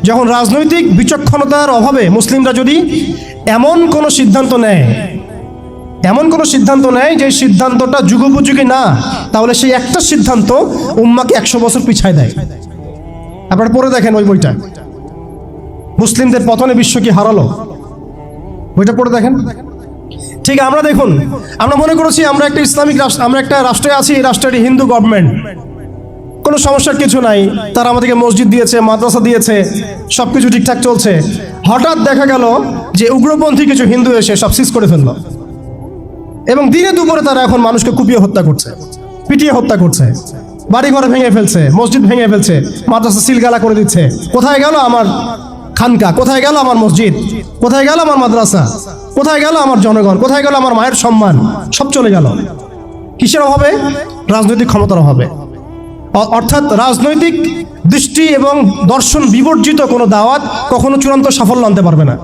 যখন রাজনৈতিক বিচক্ষণতার অভাবে মুসলিমরা যদি এমন কোনো সিদ্ধান্ত নেয় যে সিদ্ধান্তটা যুগোপযোগী না, তাহলে সেই একটা সিদ্ধান্ত উম্মাকে 100 বছর পিছায় দেয়। আপনারা পড়ে দেখেন ওই বইটা, মুসলিমদের পতনে বিশ্ব কি হারালো, বইটা পড়ে দেখেন। ঠিক আমরা দেখুন, আমরা মনে করেছি আমরা একটা ইসলামিক রাষ্ট্র, আমরা একটা রাষ্ট্রে আছি, এই রাষ্ট্রের হিন্দু গভর্নমেন্ট, কোনো সমস্যার কিছু নাই, তারা আমাদেরকে মসজিদ দিয়েছে, মাদ্রাসা দিয়েছে, সব কিছু ঠিকঠাক চলছে। হঠাৎ দেখা গেল যে উগ্রপন্থী কিছু হিন্দু এসে সব সিজ করে ফেললো এবং দিনে দুপুরে তারা এখন মানুষকে কুপিয়ে হত্যা করছে, পিটিয়ে হত্যা করছে, বাড়ি ঘরে ভেঙে ফেলছে, মসজিদ ভেঙে ফেলছে, মাদ্রাসা সিলগালা করে দিচ্ছে। কোথায় গেল আমার খানকা, কোথায় গেল আমার মসজিদ, কোথায় গেল আমার মাদ্রাসা, কোথায় গেল আমার জনগণ, কোথায় গেল আমার মায়ের সম্মান? সব চলে গেল। কিসের অভাবে? রাজনৈতিক ক্ষমতার অভাবে। অর্থাৎ রাজনৈতিক দৃষ্টি এবং দর্শন বিবর্জিত কোনো দাওয়াত কখনো চূড়ান্ত সাফল্য আনতে পারবে না।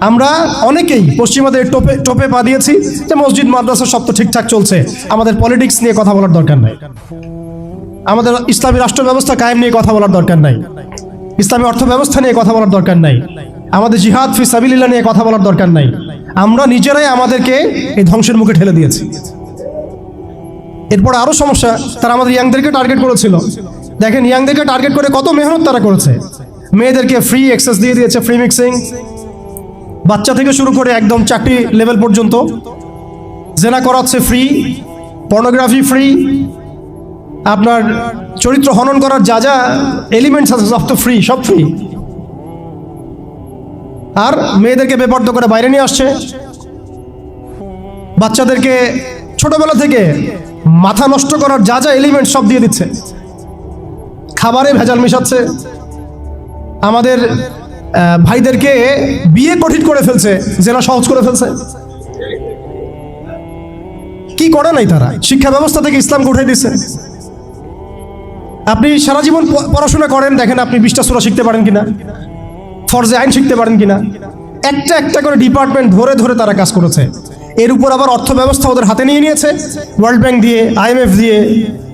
আমরা অনেকেই পশ্চিমাদের টোপে পা দিয়েছি যে মসজিদ মাদ্রাসা সব তো ঠিকঠাক চলছে, আমাদের পলিটিক্স নিয়ে কথা বলার দরকার নাই, আমাদের ইসলামী রাষ্ট্র ব্যবস্থা কায়েম নিয়ে কথা বলার দরকার নাই, ইসলামী অর্থ ব্যবস্থা নিয়ে কথা বলার দরকার নাই, আমাদের জিহাদ ফি সাবিলিল্লাহ নিয়ে কথা বলার দরকার নাই। আমরা নিজেরাই আমাদেরকে এই ধ্বংসের মুখে ঠেলে দিয়েছি। এরপর আরো সমস্যা, তারা আমাদের ইয়াংদেরকে টার্গেট করেছিল। দেখেন ইয়াংদেরকে টার্গেট করে কত মেহনত তারা করেছে। মেয়েদেরকে ফ্রি অ্যাক্সেস দিয়ে দিয়েছে, ফ্রি মিক্সিং, বাচ্চা থেকে শুরু করে একদম চাকরি লেভেল পর্যন্ত। জেনা করাচ্ছে ফ্রি, পর্নোগ্রাফি ফ্রি, আপনার চরিত্র হনন করার যা যা এলিমেন্টস আছে সব তো ফ্রি, সব ফ্রি। আর মেয়েদেরকে বেপর্দা করে বাইরে নিয়ে আসছে, বাচ্চাদেরকে ছোটবেলা থেকে মাথা নষ্ট করার যা যা এলিমেন্ট সব দিয়ে দিচ্ছে, খাবারে ভেজাল মেশাচ্ছে, আমাদের ভাইদেরকে বিয়ে কঠিন করে ফেলছে, জেনা সহজ করে ফেলছে। কি করে নাই তারা? শিক্ষা ব্যবস্থা থেকে ইসলামকে উঠে দিচ্ছে। আপনি সারা জীবন পড়াশোনা করেন, দেখেন আপনি 20টা সূরা শিখতে পারেন কিনা, ফরজে আইন শিখতে পারেন কিনা। একটা একটা করে ডিপার্টমেন্ট ধরে ধরে তারা কাজ করেছে। এর উপর আবার অর্থ ব্যবস্থা ওদের হাতে নিয়ে নিয়েছে, ওয়ার্ল্ড ব্যাংক দিয়ে, IMF দিয়ে,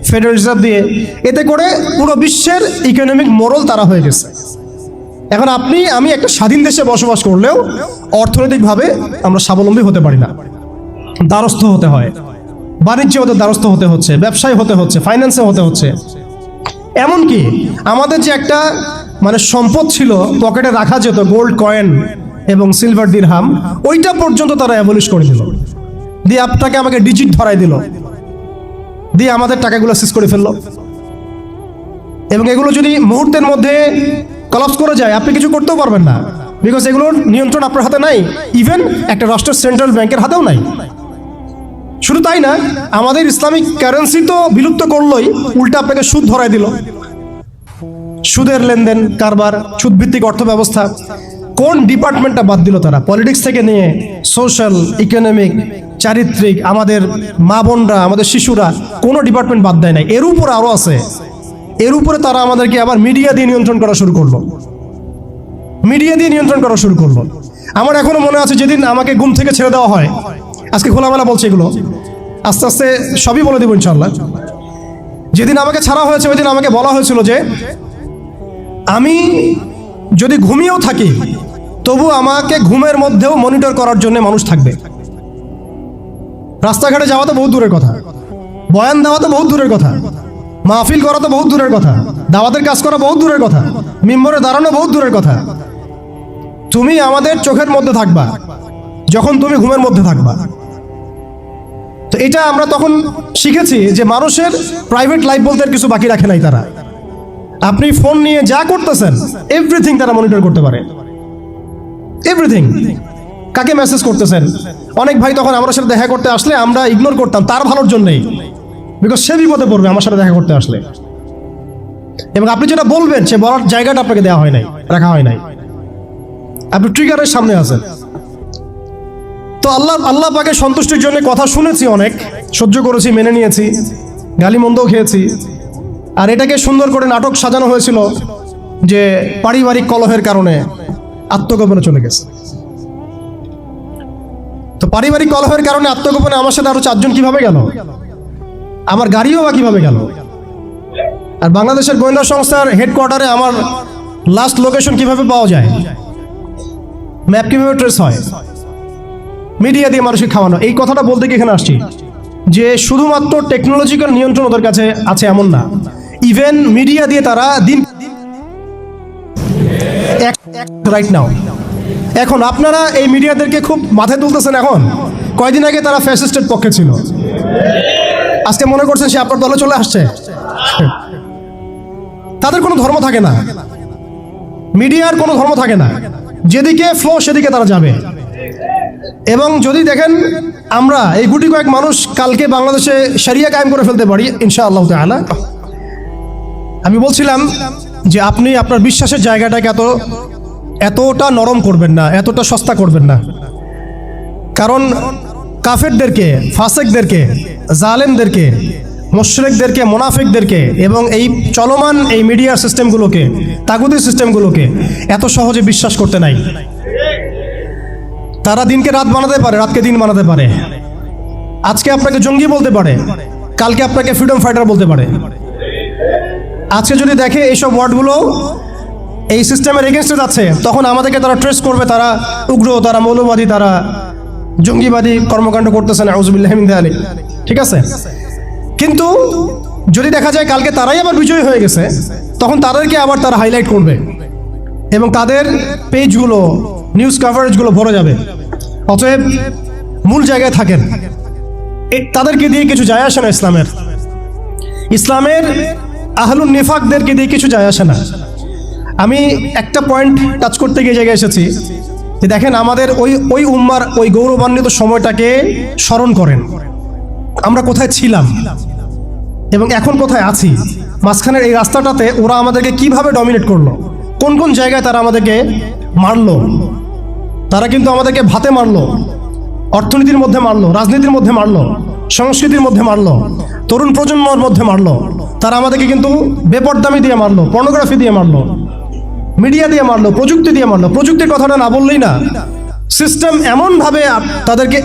ফেডারেল রিজার্ভ দিয়ে। এতে করে পুরো বিশ্বের ইকোনমিক মোড়ল তারা হয়ে গেছে। এখন আপনি আমি একটা স্বাধীন দেশে বসবাস করলেও অর্থনৈতিকভাবে আমরা স্বাবলম্বী হতে পারি না, দ্বারস্থ হতে হয়, বাণিজ্যে ওদের দ্বারস্থ হতে হচ্ছে, ব্যবসায় হতে হচ্ছে, ফাইন্যান্সে হতে হচ্ছে। এমনকি আমাদের যে একটা মানে সম্পদ ছিল পকেটে রাখা যেত, গোল্ড কয়েন এবং সিলভার দিরহাম, ওইটা পর্যন্ত তারা অ্যাবলিশ করে দিল, দিয়ে আপনাকে আমাকে ডিজিট ধরাই দিল, দিয়ে আমাদের টাকাগুলো সিজ করে ফেললো। এবং এগুলো যদি মুহূর্তের মধ্যে কলাপস করে যায়, আপনি কিছু করতেও পারবেন না, বিকজ এগুলোর নিয়ন্ত্রণ আপনার হাতে নাই, ইভেন একটা রাষ্ট্রের সেন্ট্রাল ব্যাংকের হাতেও নাই। শুধু তাই না, আমাদের ইসলামিক কারেন্সি তো বিলুপ্ত করলোই, উল্টা আপনাকে সুদ ধরাই দিল, সুদের লেনদেন কারবার, সুদভিত্তিক অর্থ ব্যবস্থা। কোন ডিপার্টমেন্টটা বাদ দিল তারা? পলিটিক্স থেকে নিয়ে সোশ্যাল, ইকোনমিক, চারিত্রিক, আমাদের মা বোনরা, আমাদের শিশুরা, কোনো ডিপার্টমেন্ট বাদ দেয় নাই। এর উপরে আরও আছে, এর উপরে তারা আমাদেরকে আবার মিডিয়া দিয়ে নিয়ন্ত্রণ করা শুরু করলো, মিডিয়া দিয়ে নিয়ন্ত্রণ করা শুরু করলো। আমার এখনো মনে আছে যেদিন আমাকে ঘুম থেকে ছেড়ে দেওয়া হয়, আজকে খোলামেলা বলছে এগুলো, আস্তে আস্তে সবই বলে দেবো ইনশাল্লাহ। যেদিন আমাকে ছাড়া হয়েছে ওই দিন আমাকে বলা হয়েছিল যে আমি যদি ঘুমিয়েও থাকি তবু আমাকে ঘুমের মধ্যেও মনিটর করার জন্য মানুষ থাকবে। রাস্তাঘাটে যাওয়া তো বহুত দূরের কথা, বয়ান দেওয়া তো বহুত দূরের কথা, মাহফিল করা তো বহুত দূরের কথা, দাওয়াতের কাজ করা বহুত দূরের কথা, মিম্বরে দাঁড়ানো বহুত দূরের কথা। তুমি আমাদের চোখের মধ্যে থাকবা যখন তুমি ঘুমের মধ্যে থাকবা। তো এটা আমরা তখন শিখেছি যে মানুষের প্রাইভেট লাইফ বলতে কিছু বাকি রাখে নাই তারা। আপনি ফোন নিয়ে যা করতেছেন এভরিথিং তারা মনিটর করতে পারে, এভরিথিং। কাকে মেসেজ করতেছেন, অনেক ভাই তখন আমার সাথে দেখা করতে আসলে আমরা ইগনোর করতাম তার ভালোর জন্যই, বিকজ সে বিপদে পড়বে আমার সাথে দেখা করতে আসলে। এবং আপনি যেটা বলবেন সে বলার জায়গাটা আপনাকে দেওয়া হয় নাই, রাখা হয় নাই, আপনি ট্রিগারের সামনে আছেন। তো আল্লাহ পাকের সন্তুষ্টির জন্য কথা শুনেছি, অনেক সহ্য করেছি, মেনে নিয়েছি, গালিমন্দও খেয়েছি। আর এটাকে সুন্দর করে নাটক সাজানো হয়েছিল যে পারিবারিক কলহের কারণে আত্মগোপনে চলে গেছে। তো পারিবারিক কলহের কারণে আত্মগোপনে আমার সাথে আরো 4 জন কিভাবে গেল, আমার গাড়িও বা কিভাবে গেল। আর বাংলাদেশের গোয়েন্দা সংস্থার হেডকোয়ার্টারে আমার লাস্ট লোকেশন কিভাবে পাওয়া যায়, ম্যাপ কিভাবে ট্রেস হয়, মিডিয়া দিয়ে মানুষকে খাওয়ানো। এই কথাটা বলতে গিয়ে এখানে আসছি যে শুধুমাত্র টেকনোলজিক্যাল নিয়ন্ত্রণ ওদের কাছে আছে এমন না, ইভেন মিডিয়া দিয়ে তারা দিন রাইট নাও। এখন আপনারা এই মিডিয়াদেরকে খুব মাথায় তুলতেছেন। এখন কয়দিন আগে তারা ফ্যাসিস্টের পক্ষে ছিল, আজকে মনে করছেন সে আপনার দলে চলে আসছে। তাদের কোনো ধর্ম থাকে না, মিডিয়ার কোনো ধর্ম থাকে না, যেদিকে ফ্লো সেদিকে তারা যাবে। এবং যদি দেখেন আমরা এই গুটি কয়েক মানুষ কালকে বাংলাদেশে শরিয়া কায়েম করে ফেলতে পারি ইনশাআল্লাহ তাআলা। আমি বলছিলাম যে আপনি আপনার বিশ্বাসের জায়গাটাকে এতটা নরম করবেন না, এতটা সস্তা করবেন না। কারণ কাফেরদেরকে, ফাসেকদেরকে, জালেমদেরকে, মুশরিকদেরকে, মুনাফিকদেরকে এবং এই চলমান এই মিডিয়া সিস্টেমগুলোকে, তাগুতি সিস্টেমগুলোকে এত সহজে বিশ্বাস করতে নাই। তারা দিনকে রাত বানাতে পারে, রাতকে দিন বানাতে পারে। আজকে আপনাকে জঙ্গি বলতে পারে, কালকে আপনাকে ফ্রিডম ফাইটার বলতে পারে। আজকে যদি দেখে এইসব ওয়ার্ডগুলো এই সিস্টেমের এগেনস্টে যাচ্ছে, তখন আমাদেরকে তারা ট্রেস করবে, তারা উগ্র, তারা মৌলবাদী, তারা জঙ্গিবাদী কর্মকাণ্ড করতেছে, নাউযুবিল্লাহি মিন যালিক। ঠিক আছে, কিন্তু যদি দেখা যায় কালকে তারাই আবার বিজয়ী হয়ে গেছে, তখন তাদেরকে আবার তারা হাইলাইট করবে এবং তাদের পেজগুলো, নিউজ কভারেজগুলো ভরে যাবে। অতএব মূল জায়গায় থাকেন, তাদেরকে দিয়ে কিছু যায় আসে না। ইসলামের আহলুন নিফাকদেরকে দিয়ে কিছু যায় আসে না। আমি একটা পয়েন্ট টাচ করতে গিয়ে জায়গায় এসেছি যে দেখেন আমাদের ওই উম্মার ওই গৌরবান্বিত সময়টাকে স্মরণ করেন, আমরা কোথায় ছিলাম এবং এখন কোথায় আছি। মাঝখানের এই রাস্তাটাতে ওরা আমাদেরকে কিভাবে ডমিনেট করলো, কোন কোন জায়গায় তারা আমাদেরকে মারলো। তারা কিন্তু আমাদেরকে ভাতে মারলো, অর্থনীতির মধ্যে মারলো, রাজনীতির মধ্যে মারলো, সংস্কৃতির মধ্যে মারলো, তরুণ প্রজন্মের মধ্যে মারলো। তারা আমাদেরকে কিন্তু বেপরদামি দিয়ে মারলো, পর্নোগ্রাফি দিয়ে মারলো, মিডিয়া দিয়ে মারলো, প্রযুক্তি দিয়ে মারলো। প্রযুক্তির কথাটা না বললেই না, সিস্টেম এমনভাবে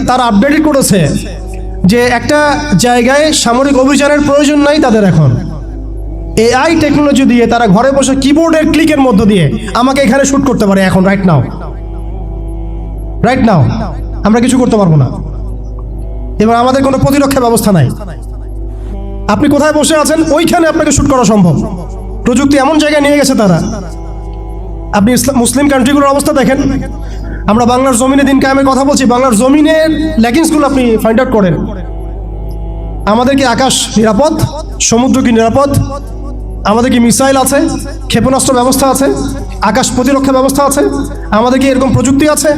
তারা আপডেট করেছে যে একটা জায়গায় সামরিক অভিযানের প্রয়োজন নাই তাদের এখন। এআই টেকনোলজি দিয়ে তারা ঘরে বসে কিবোর্ডের ক্লিকের মধ্য দিয়ে আমাকে এখানে শুট করতে পারে এখন, রাইট নাও আমরা কিছু করতে পারবো না। এবার আমাদের কোনো প্রতিরক্ষা ব্যবস্থা নাই। আপনি কোথায় বসে আছেন ওইখানে আপনাকে শুট করা সম্ভব। প্রযুক্তি এমন জায়গায় নিয়ে গেছে তারা। আপনি মুসলিম কান্ট্রিগুলোর অবস্থা দেখেন। আমরা বাংলার জমিনে দিন কায়েমের কথা বলছি, বাংলার জমিনের ল্যাকিংসগুলো আপনি ফাইন্ড আউট করেন। আমাদের কি আকাশ নিরাপদ? সমুদ্র কি নিরাপদ? আমাদের কি মিসাইল আছে? ক্ষেপণাস্ত্র ব্যবস্থা আছে? আকাশ প্রতিরক্ষা ব্যবস্থা আছে? আমাদের কি এরকম প্রযুক্তি আছে?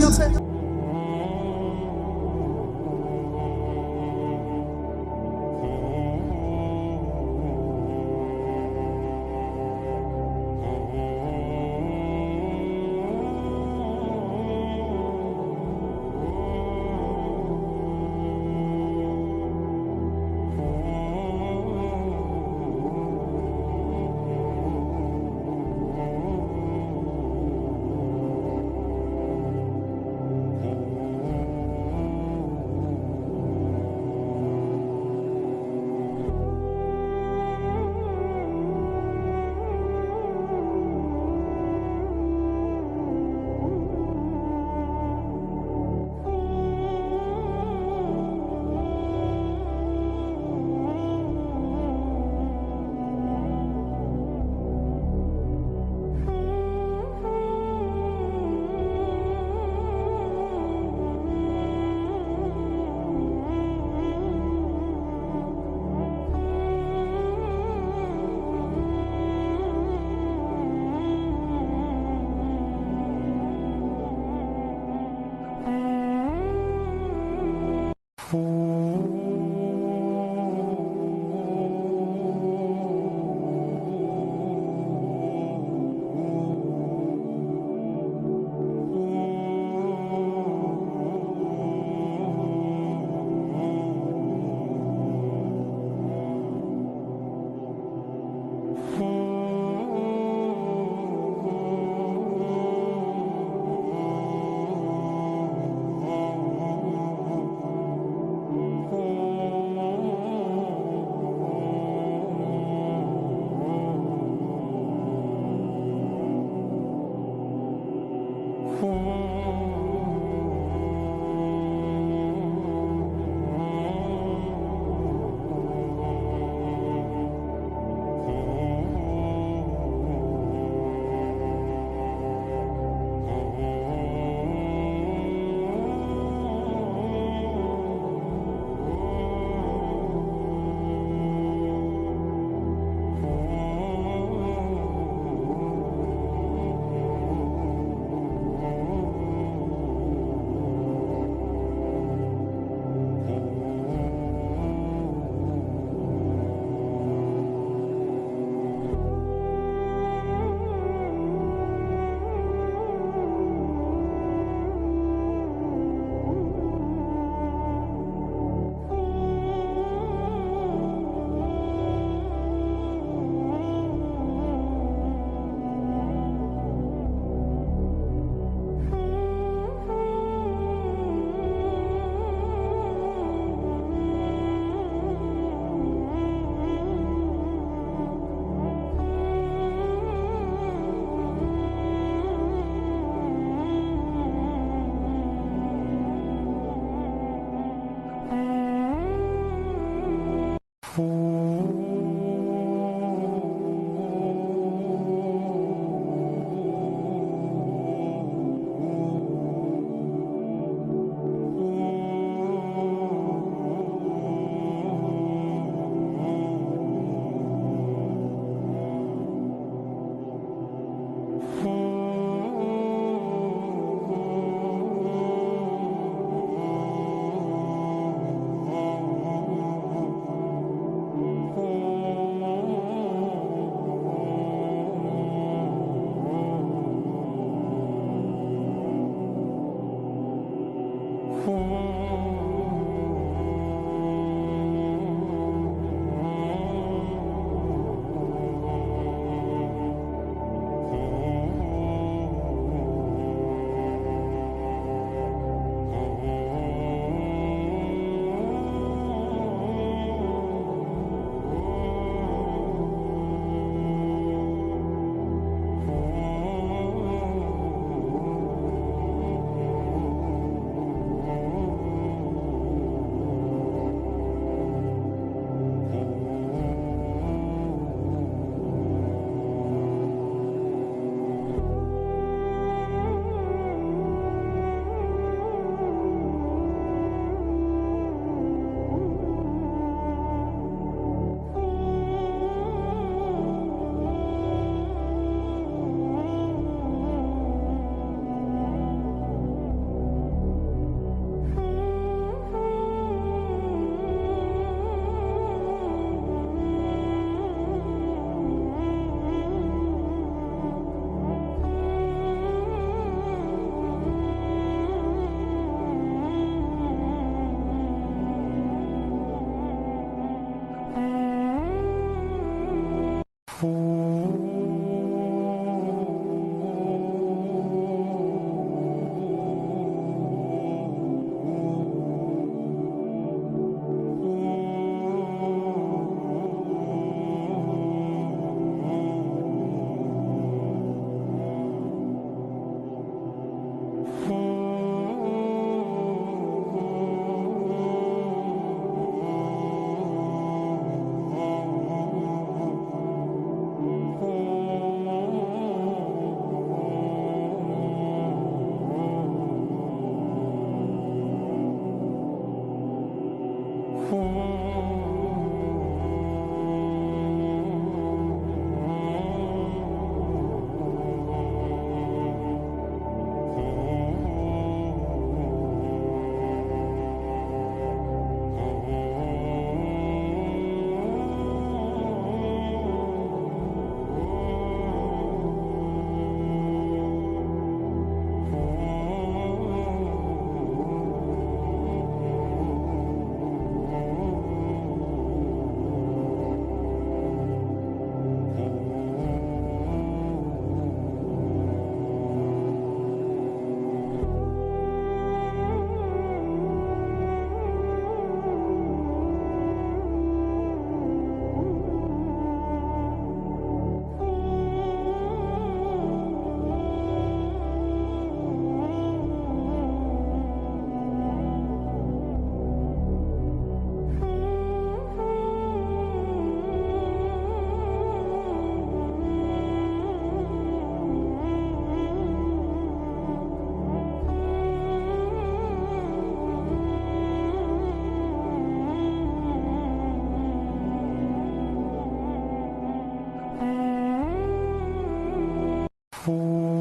Oh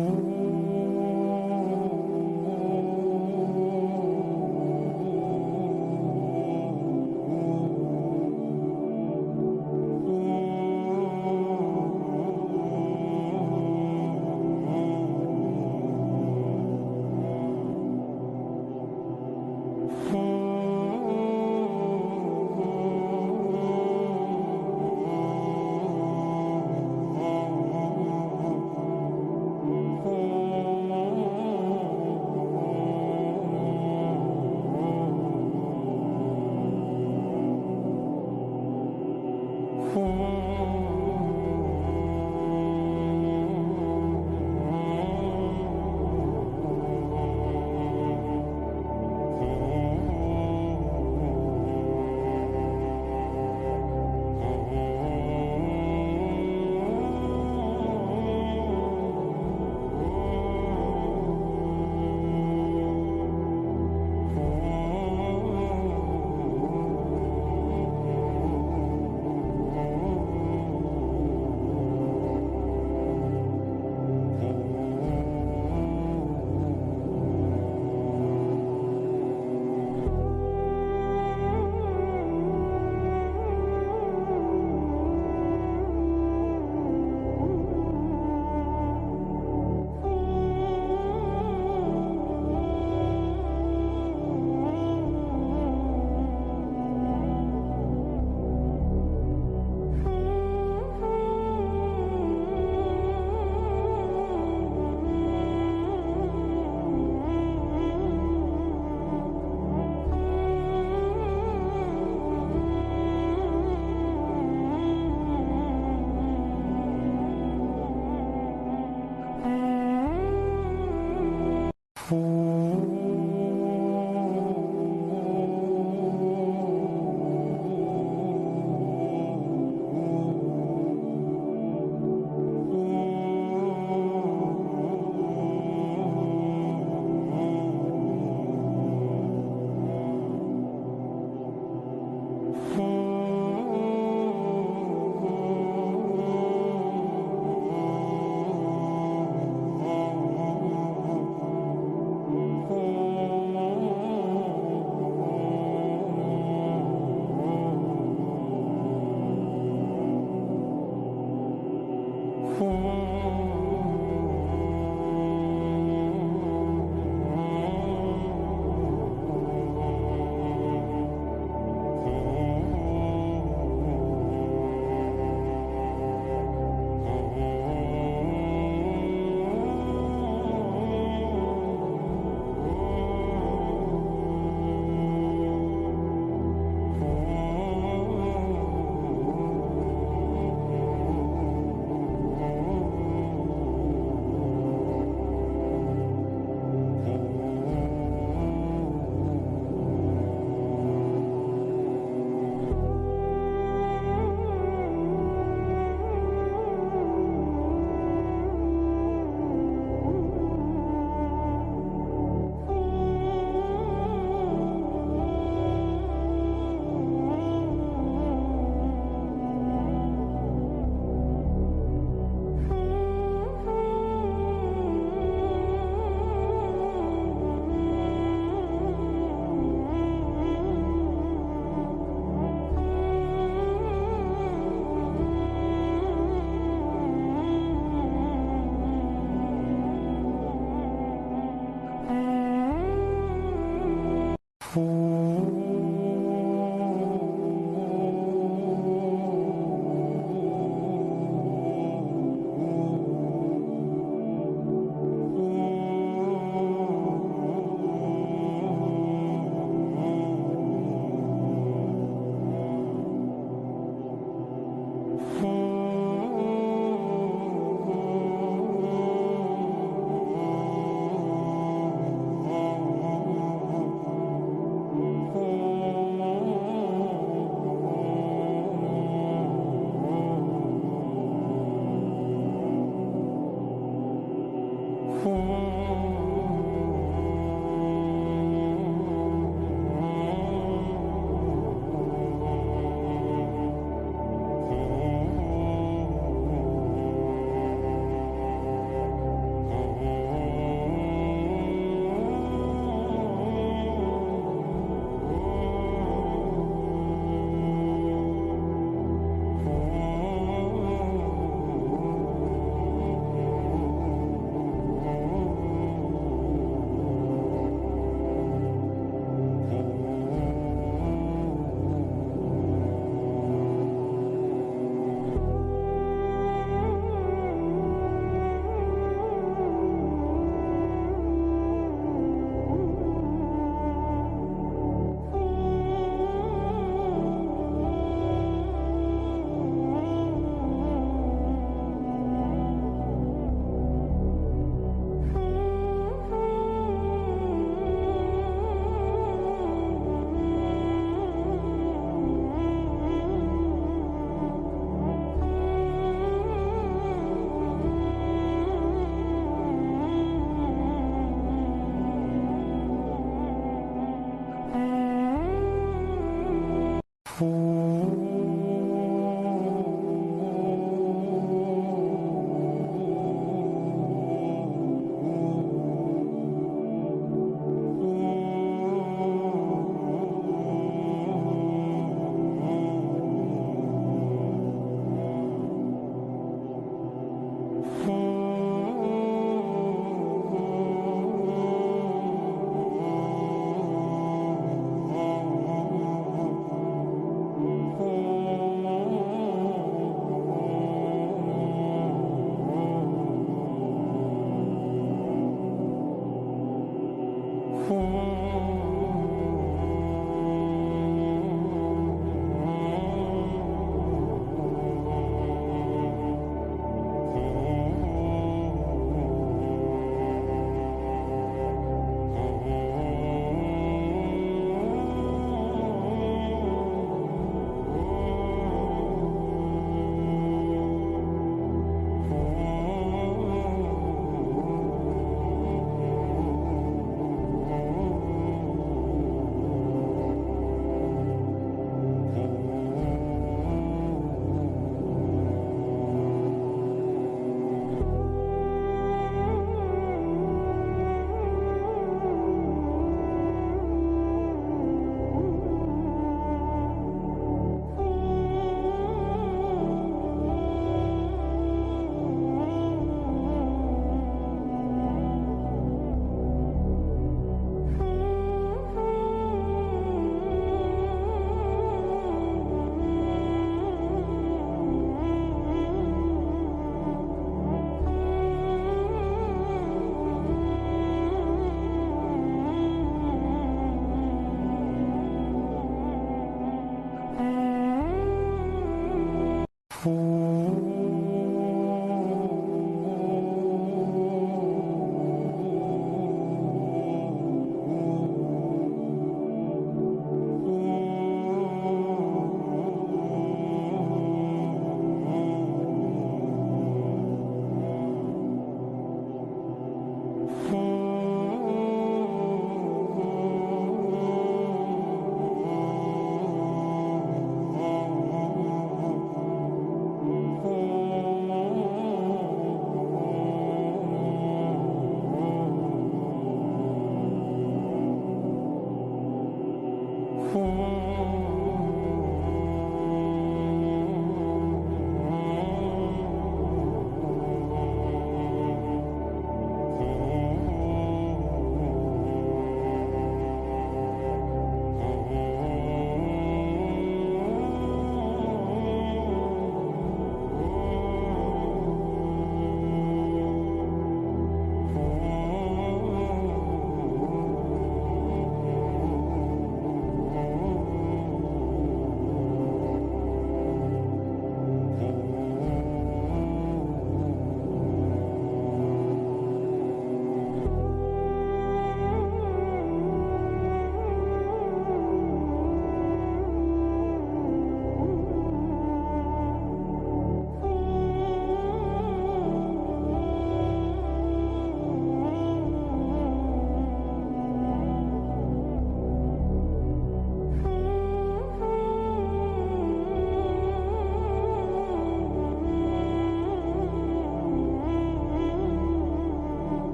Oh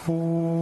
Who